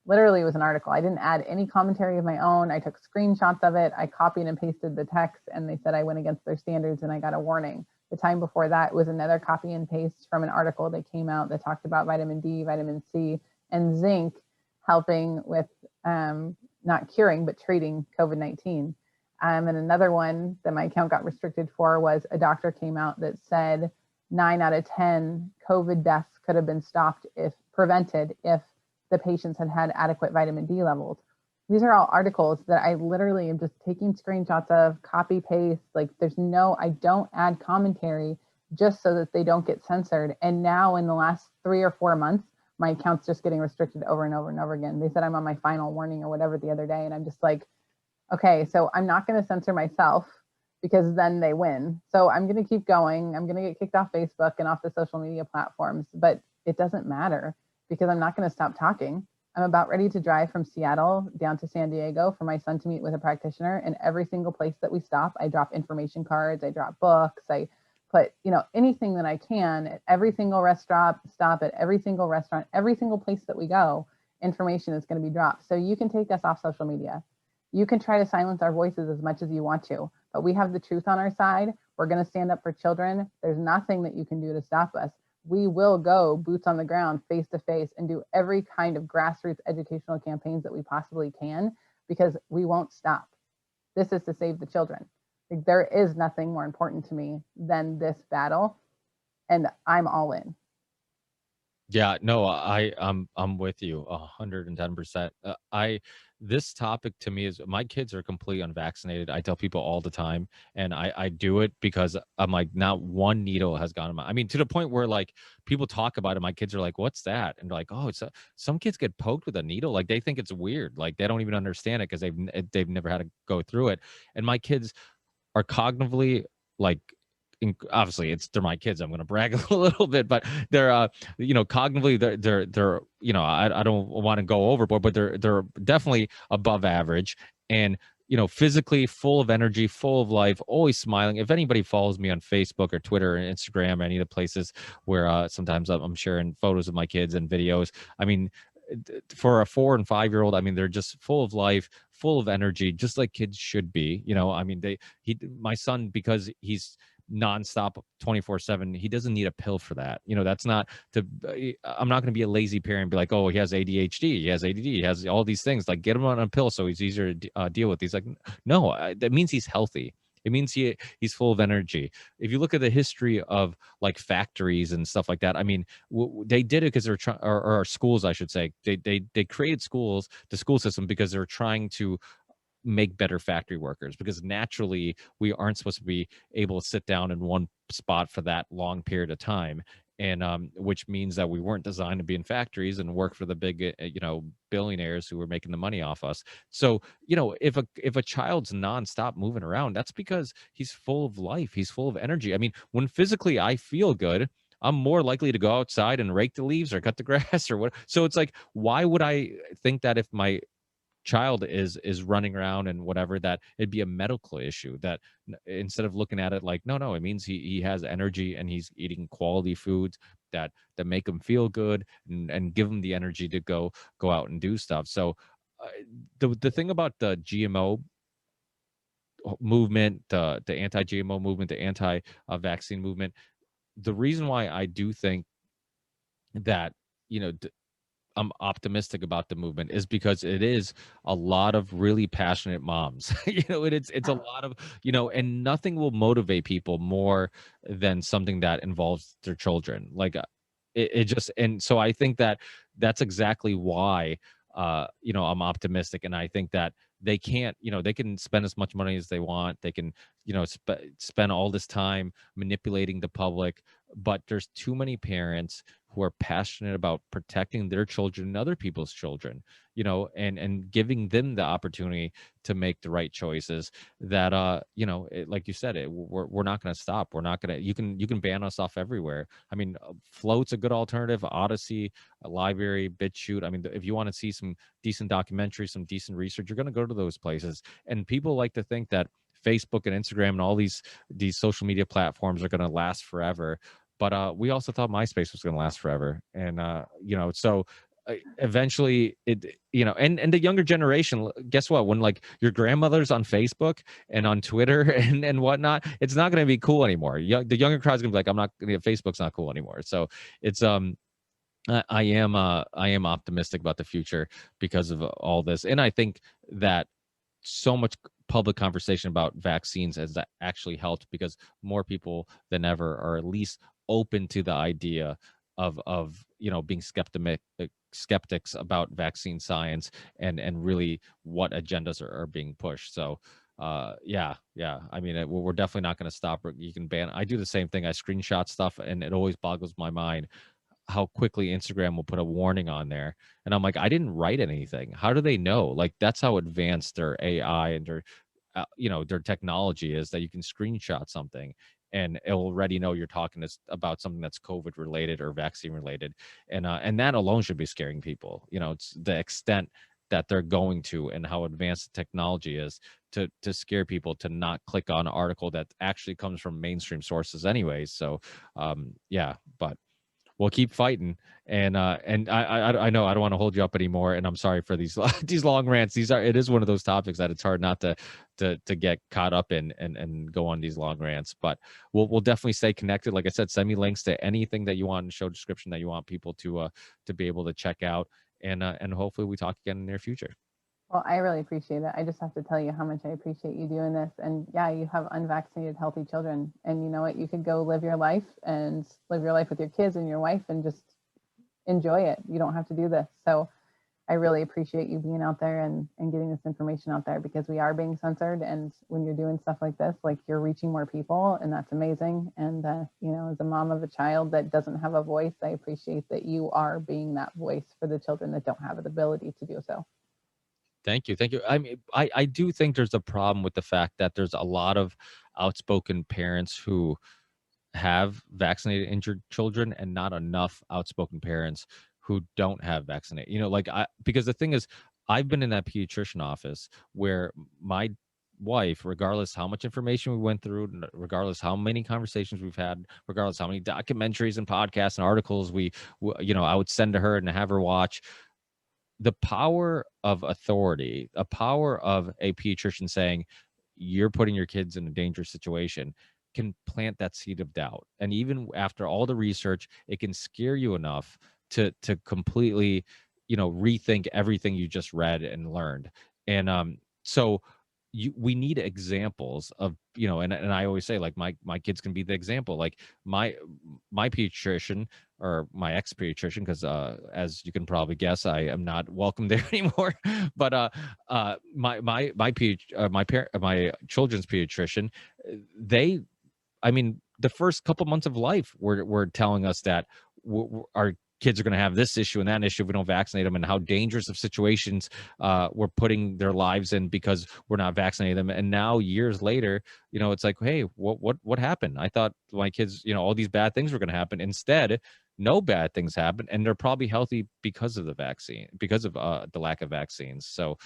Literally, it was an article. I didn't add any commentary of my own. I took screenshots of it. I copied and pasted the text, and they said I went against their standards and I got a warning. The time before that was another copy and paste from an article that came out that talked about vitamin D, vitamin C, and zinc helping with not curing, but treating COVID-19. And another one that my account got restricted for was a doctor came out that said 9 out of 10 COVID deaths could have been stopped if prevented if the patients had had adequate vitamin D levels. These are all articles that I literally am just taking screenshots of, copy paste. Like I don't add commentary just so that they don't get censored. And now in the last 3 or 4 months, my account's just getting restricted over and over and over again. They said I'm on my final warning or whatever the other day. And I'm just like, okay, so I'm not going to censor myself because then they win. So I'm going to keep going. I'm going to get kicked off Facebook and off the social media platforms, but it doesn't matter because I'm not going to stop talking. I'm about ready to drive from Seattle down to San Diego for my son to meet with a practitioner. And every single place that we stop, I drop information cards, I drop books, I put, anything that I can at every single restaurant, stop at every single restaurant, every single place that we go, information is going to be dropped. So you can take us off social media. You can try to silence our voices as much as you want to, but we have the truth on our side. We're going to stand up for children. There's nothing that you can do to stop us. We will go boots on the ground, face to face, and do every kind of grassroots educational campaigns that we possibly can, because we won't stop. This is to save the children. Like, there is nothing more important to me than this battle, and I'm all in. Yeah, no, I'm with you 110%. This topic to me is, my kids are completely unvaccinated. I tell people all the time, and I do it because I'm like, not one needle has gone in my. I mean, to the point where like people talk about it, my kids are like, "What's that?" And they're like, "Oh, some kids get poked with a needle. Like they think it's weird. Like they don't even understand it because they've never had to go through it." And my kids are cognitively like, obviously they're my kids. I'm going to brag a little bit, but they're cognitively they're I don't want to go overboard, but they're definitely above average, and physically full of energy, full of life, always smiling. If anybody follows me on Facebook or Twitter or Instagram, any of the places where sometimes I'm sharing photos of my kids and videos, I mean, for a 4 and 5-year-old, I mean, they're just full of life, full of energy, just like kids should be. I mean, my son, because he's nonstop 24/7, he doesn't need a pill for that. That's not to, I'm not going to be a lazy parent and be like, oh, he has ADHD, he has ADD, he has all these things, like get him on a pill so he's easier to deal with. He's like, no, that means he's healthy. It means he's full of energy. If you look at the history of like factories and stuff like that, I mean, they did it because they're trying, or schools, I should say. They created schools, the school system, because they're trying to make better factory workers, because naturally we aren't supposed to be able to sit down in one spot for that long period of time, and which means that we weren't designed to be in factories and work for the big billionaires who were making the money off us. So if a child's nonstop moving around, that's because he's full of life, he's full of energy. I mean, when physically I feel good, I'm more likely to go outside and rake the leaves or cut the grass or what. So it's like, why would I think that if my child is running around and whatever, that it'd be a medical issue? That instead of looking at it like, no, it means he has energy and he's eating quality foods that make him feel good, and give him the energy to go out and do stuff. So uh, the thing about the GMO movement, the anti-GMO movement, the anti-vaccine movement, the reason why I do think that you know I'm optimistic about the movement is because it is a lot of really passionate moms. It's a lot of, and nothing will motivate people more than something that involves their children. Like it just, and so I think that that's exactly why I'm optimistic, and I think that they can't, they can spend as much money as they want. They can, spend all this time manipulating the public, but there's too many parents who are passionate about protecting their children and other people's children, and giving them the opportunity to make the right choices, that like you said, we're not going to stop. We're not going to, you can ban us off everywhere. I mean, Float's a good alternative, Odyssey, a library, BitChute. I mean, if you want to see some decent documentaries, some decent research, you're going to go to those places. And people like to think that Facebook and Instagram and all these social media platforms are going to last forever, but we also thought MySpace was going to last forever. And so eventually and the younger generation, guess what, when like your grandmother's on Facebook and on Twitter and whatnot, it's not going to be cool anymore. The younger crowd's going to be like, I'm not, Facebook's not cool anymore. So it's I am optimistic about the future because of all this. And I think that so much public conversation about vaccines has actually helped, because more people than ever are at least open to the idea of being skeptics about vaccine science, and really what agendas are being pushed. So yeah, I mean, we're definitely not going to stop. You can ban, I do the same thing, I screenshot stuff, and it always boggles my mind how quickly Instagram will put a warning on there. And I'm like, I didn't write anything. How do they know? Like, that's how advanced their AI and their, their technology is, that you can screenshot something and it'll already know you're talking about something that's COVID related or vaccine related. And that alone should be scaring people. It's the extent that they're going to and how advanced the technology is, to scare people to not click on an article that actually comes from mainstream sources anyways. So yeah, but we'll keep fighting. And I know I don't want to hold you up anymore, and I'm sorry for these these long rants. It is one of those topics that it's hard not to get caught up in and go on these long rants. But we'll definitely stay connected. Like I said, send me links to anything that you want in the show description that you want people to be able to check out, and hopefully we talk again in the near future. Well, I really appreciate it. I just have to tell you how much I appreciate you doing this. And yeah, you have unvaccinated, healthy children. And you know what? You could go live your life with your kids and your wife and just enjoy it. You don't have to do this. So I really appreciate you being out there and getting this information out there, because we are being censored. And when you're doing stuff like this, like, you're reaching more people, and that's amazing. And, as a mom of a child that doesn't have a voice, I appreciate that you are being that voice for the children that don't have the ability to do so. Thank you. Thank you. I mean, I do think there's a problem with the fact that there's a lot of outspoken parents who have vaccinated injured children, and not enough outspoken parents who don't have vaccinated. Because the thing is, I've been in that pediatrician office where my wife, regardless how much information we went through, regardless how many conversations we've had, regardless how many documentaries and podcasts and articles I would send to her and have her watch, the power of authority, a power of a pediatrician saying you're putting your kids in a dangerous situation, can plant that seed of doubt. And even after all the research, it can scare you enough to completely, rethink everything you just read and learned. And so we need examples of, and I always say, like, my kids can be the example. Like my pediatrician, or my ex-pediatrician, because as you can probably guess, I am not welcome there anymore. But my children's pediatrician, the first couple months of life were telling us that our kids are going to have this issue and that issue if we don't vaccinate them, and how dangerous of situations we're putting their lives in because we're not vaccinating them. And now, years later, it's like, hey, what happened? I thought my kids, all these bad things were going to happen. Instead, no bad things happen, and they're probably healthy because of the vaccine, because of the lack of vaccines. So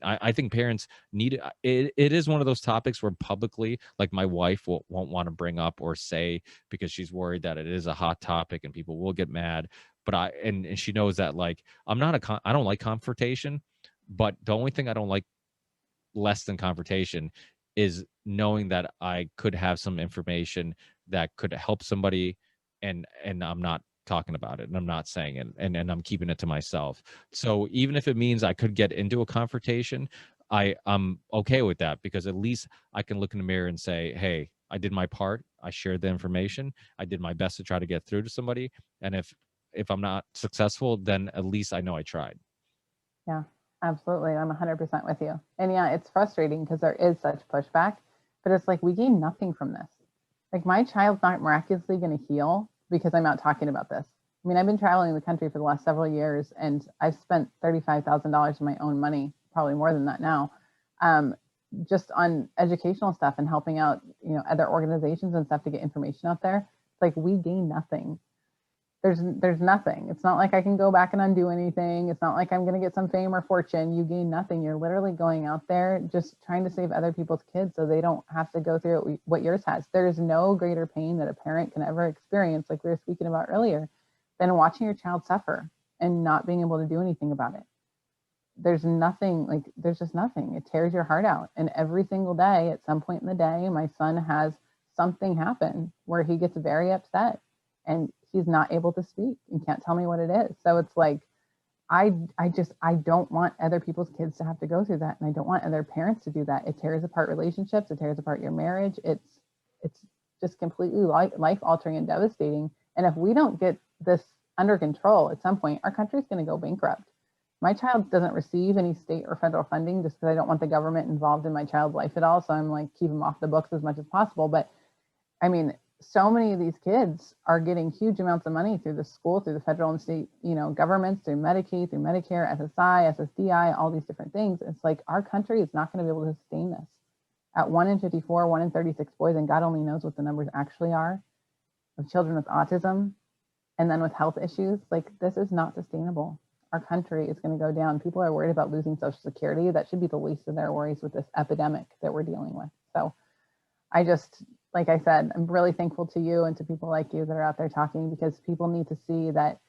I think parents need it. It is one of those topics where publicly, like, my wife won't want to bring up or say, because she's worried that it is a hot topic and people will get mad. But and she knows that, like, I don't like confrontation, but the only thing I don't like less than confrontation is knowing that I could have some information that could help somebody, and I'm not talking about it, and I'm not saying it, and I'm keeping it to myself. So even if it means I could get into a confrontation, I'm okay with that, because at least I can look in the mirror and say, hey, I did my part. I shared the information. I did my best to try to get through to somebody. And if I'm not successful, then at least I know I tried. Yeah, absolutely. I'm 100% with you. And yeah, it's frustrating because there is such pushback, but it's like, we gain nothing from this. Like, my child's not miraculously going to heal because I'm out talking about this. I mean, I've been traveling the country for the last several years, and I've spent $35,000 of my own money, probably more than that now, just on educational stuff and helping out, other organizations and stuff to get information out there. It's like, we gain nothing. There's nothing. It's not like I can go back and undo anything. It's not like I'm going to get some fame or fortune. You gain nothing. You're literally going out there just trying to save other people's kids so they don't have to go through what yours has. There is no greater pain that a parent can ever experience, like we were speaking about earlier, than watching your child suffer and not being able to do anything about it. There's just nothing. It tears your heart out. And every single day, at some point in the day, my son has something happen where he gets very upset and he's not able to speak and can't tell me what it is. So it's like, I don't want other people's kids to have to go through that. And I don't want other parents to do that. It tears apart relationships. It tears apart your marriage. It's just completely life altering and devastating. And if we don't get this under control, at some point, our country's going to go bankrupt. My child doesn't receive any state or federal funding just because I don't want the government involved in my child's life at all. So I'm like, keep them off the books as much as possible. But I mean, so many of these kids are getting huge amounts of money through the school, through the federal and state, governments, through Medicaid, through Medicare, SSI, SSDI, all these different things. It's like, our country is not going to be able to sustain this. At 1 in 54, 1 in 36 boys, and God only knows what the numbers actually are, of children with autism, and then with health issues, like, this is not sustainable. our country is going to go down. People are worried about losing Social Security. That should be the least of their worries with this epidemic that we're dealing with. So I just, like I said, I'm really thankful to you and to people like you that are out there talking, because people need to see that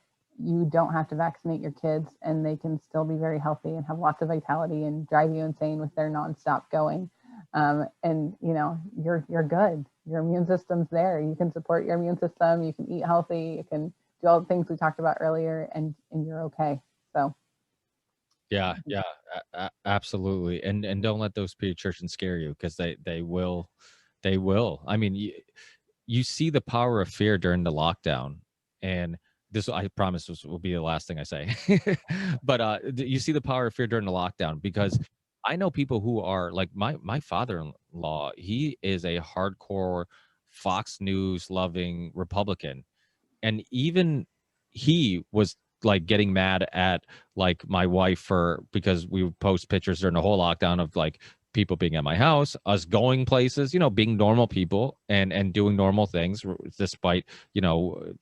you don't have to vaccinate your kids and they can still be very healthy and have lots of vitality and drive you insane with their nonstop going. And you know, you're good. Your immune system's there. You can support your immune system. You can eat healthy. You can do all the things we talked about earlier, and you're okay. So Yeah, yeah, absolutely. And don't let those pediatricians scare you, because they will, they will. I mean, you see the power of fear during the lockdown, and this, I promise, this will be the last thing I say. But you see the power of fear during the lockdown, because I know people who are like my father-in-law. He is a hardcore Fox News loving Republican, and even he was like getting mad at like my wife for, because we would post pictures during the whole lockdown of like people being at my house, us going places, you know, being normal people and doing normal things despite, you know,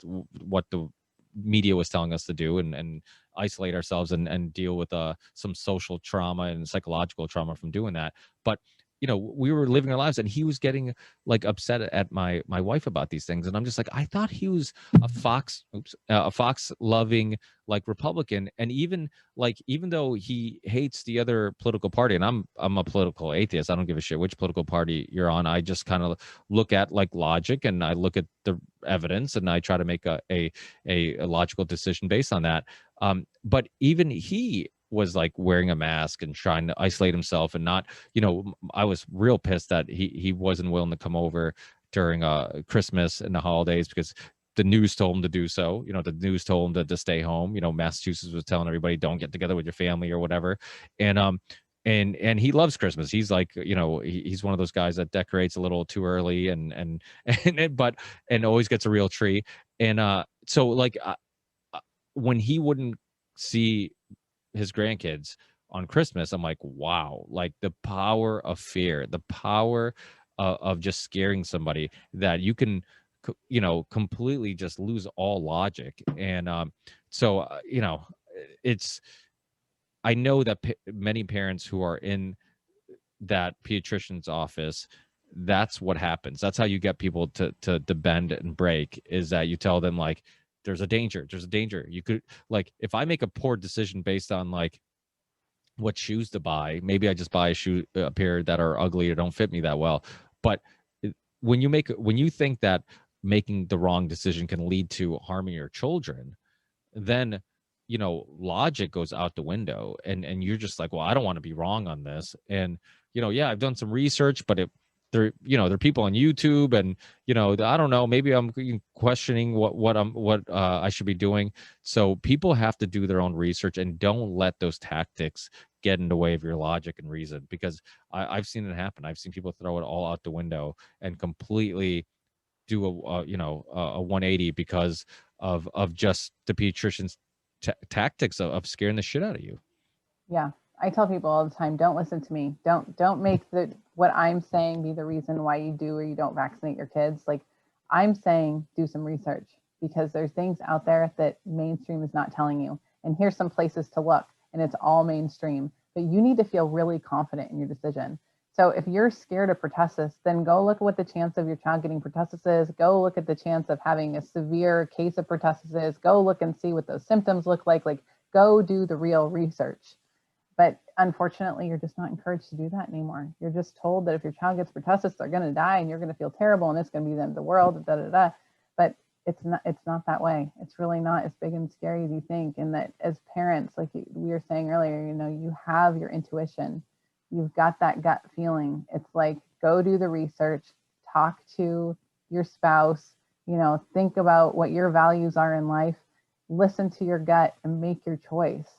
what the media was telling us to do, and isolate ourselves and deal with some social trauma and psychological trauma from doing that. But you know, we were living our lives, and he was getting like upset at my wife about these things, and I'm just like, I thought he was a Fox loving like Republican, and even though he hates the other political party, and I'm a political atheist, I don't give a shit which political party you're on. I just kind of look at like logic, and I look at the evidence, and I try to make a logical decision based on that. But even he was like wearing a mask and trying to isolate himself, and not, you know, I was real pissed that he wasn't willing to come over during Christmas and the holidays, because the news told him to do so. You know, the news told him to stay home. You know, Massachusetts was telling everybody, don't get together with your family or whatever. And and he loves Christmas. He's like, you know, he's one of those guys that decorates a little too early, and always gets a real tree. And so like when he wouldn't see his grandkids on Christmas, I'm like, wow, like the power of fear, the power of just scaring somebody, that you can, you know, completely just lose all logic. And so, you know, it's, I know that many parents who are in that pediatrician's office, that's what happens. That's how you get people to bend and break, is that you tell them like, there's a danger. You could, like, if I make a poor decision based on like what shoes to buy, maybe I just buy a pair that are ugly or don't fit me that well. But when you think that making the wrong decision can lead to harming your children, then, you know, logic goes out the window, and you're just like, well, I don't want to be wrong on this. And you know, yeah, I've done some research, but there, you know, there are people on YouTube, and you know, I don't know, maybe I'm questioning what I should be doing. So people have to do their own research, and don't let those tactics get in the way of your logic and reason, because I've seen it happen. I've seen people throw it all out the window and completely do a 180 because of just the pediatrician's tactics of scaring the shit out of you. yeah, I tell people all the time, don't listen to me. Don't make the what I'm saying be the reason why you do or you don't vaccinate your kids. Like I'm saying, do some research, because there's things out there that mainstream is not telling you. And here's some places to look, and it's all mainstream. But you need to feel really confident in your decision. So if you're scared of pertussis, then go look at what the chance of your child getting pertussis is. Go look at the chance of having a severe case of pertussis is. Go look and see what those symptoms look like. Like go do the real research. But unfortunately, you're just not encouraged to do that anymore. You're just told that if your child gets pertussis, they're going to die and you're going to feel terrible and it's going to be the end of the world, da, da, da. But it's not that way. It's really not as big and scary as you think. And that as parents, like we were saying earlier, you know, you have your intuition. You've got that gut feeling. It's like, go do the research, talk to your spouse, you know, think about what your values are in life, listen to your gut and make your choice.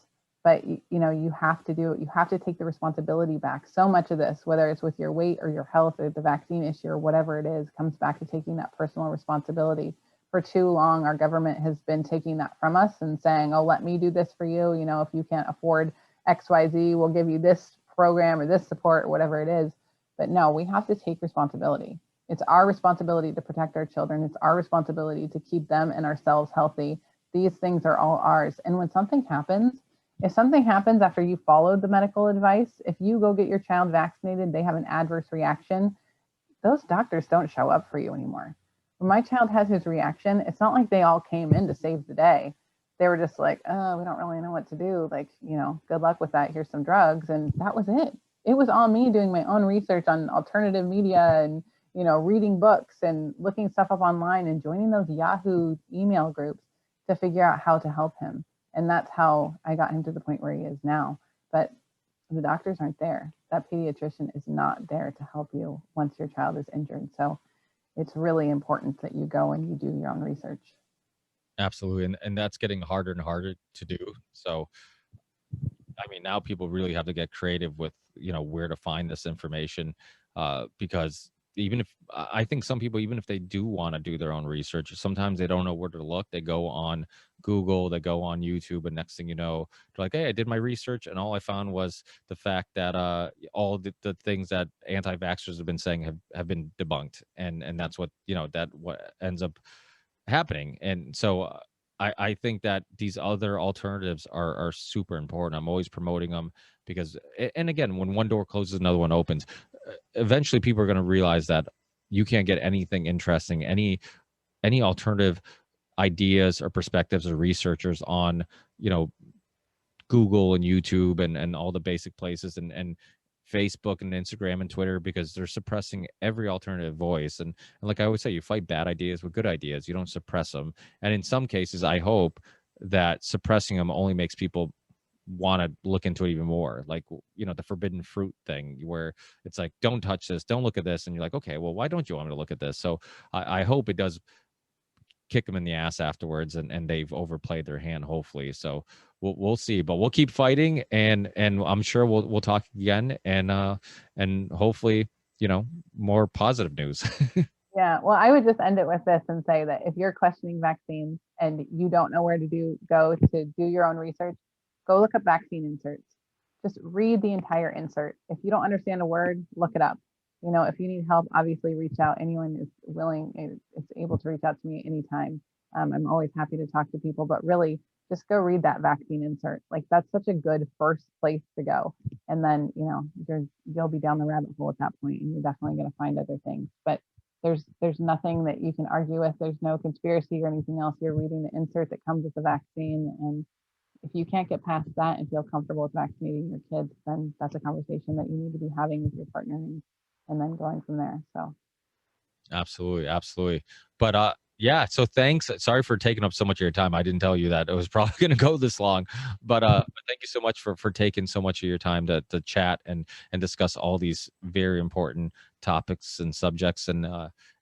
But you know, you have to do it. You have to take the responsibility back. So much of this, whether it's with your weight or your health or the vaccine issue or whatever it is, comes back to taking that personal responsibility. For too long, our government has been taking that from us and saying, oh, let me do this for you. You know, if you can't afford XYZ, we'll give you this program or this support or whatever it is. But no, we have to take responsibility. It's our responsibility to protect our children. It's our responsibility to keep them and ourselves healthy. These things are all ours. And when something happens, If something happens after you followed the medical advice, if you go get your child vaccinated, they have an adverse reaction, those doctors don't show up for you anymore. When my child had his reaction, it's not like they all came in to save the day. They were just like, oh, we don't really know what to do. Like, good luck with that. Here's some drugs. And that was it. It was on me doing my own research on alternative media and, reading books and looking stuff up online and joining those Yahoo email groups to figure out how to help him. And that's how I got him to the point where he is now. But the doctors aren't there. That pediatrician is not there to help you once your child is injured. So it's really important that you go and you do your own research. Absolutely. And that's getting harder and harder to do. So, I mean, now people really have to get creative with, where to find this information, because even if I think some people, even if they do want to do their own research, sometimes they don't know where to look. They go on Google, they go on YouTube, and next thing you know, they're like, hey, I did my research, and all I found was the fact that all the things that anti-vaxxers have been saying have been debunked, and that's what that what ends up happening. And so I think that these other alternatives are super important. I'm always promoting them because, and again, when one door closes, another one opens. Eventually, people are going to realize that you can't get anything interesting, any alternative ideas or perspectives or researchers on, Google and YouTube and all the basic places and Facebook and Instagram and Twitter, because they're suppressing every alternative voice. And like I always say, you fight bad ideas with good ideas. You don't suppress them. And in some cases, I hope that suppressing them only makes people want to look into it even more. Like, the forbidden fruit thing, where it's like, don't touch this, don't look at this. And you're like, okay, well, why don't you want me to look at this? So I hope it does kick them in the ass afterwards, and they've overplayed their hand, hopefully. So we'll see, but we'll keep fighting, and I'm sure we'll talk again, and hopefully, more positive news. Yeah. Well, I would just end it with this and say that if you're questioning vaccines and you don't know where to go to do your own research, go look up vaccine inserts. Just read the entire insert. If you don't understand a word, look it up. If you need help, obviously reach out. Anyone is willing, is able to reach out to me anytime. I'm always happy to talk to people, but really just go read that vaccine insert. Like, that's such a good first place to go. And then, you'll be down the rabbit hole at that point, and you're definitely going to find other things. But there's nothing that you can argue with. There's no conspiracy or anything else. You're reading the insert that comes with the vaccine, and if you can't get past that and feel comfortable with vaccinating your kids, then that's a conversation that you need to be having with your partner, and then going from there. So Absolutely, absolutely. But yeah, so thanks. Sorry for taking up so much of your time. I didn't tell you that it was probably going to go this long. But thank you so much for taking so much of your time to chat and discuss all these very important topics and subjects. And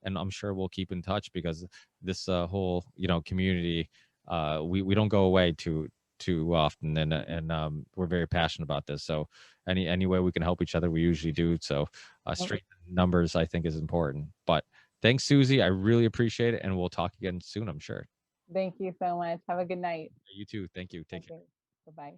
I'm sure we'll keep in touch, because this whole community, we don't go away too often, and we're very passionate about this. So any way we can help each other, we usually do. So strength numbers, I think, is important. But thanks, Susie. I really appreciate it, and we'll talk again soon, I'm sure. thank you so much. Have a good night. You too. Thank you. Take care. Okay. Bye bye.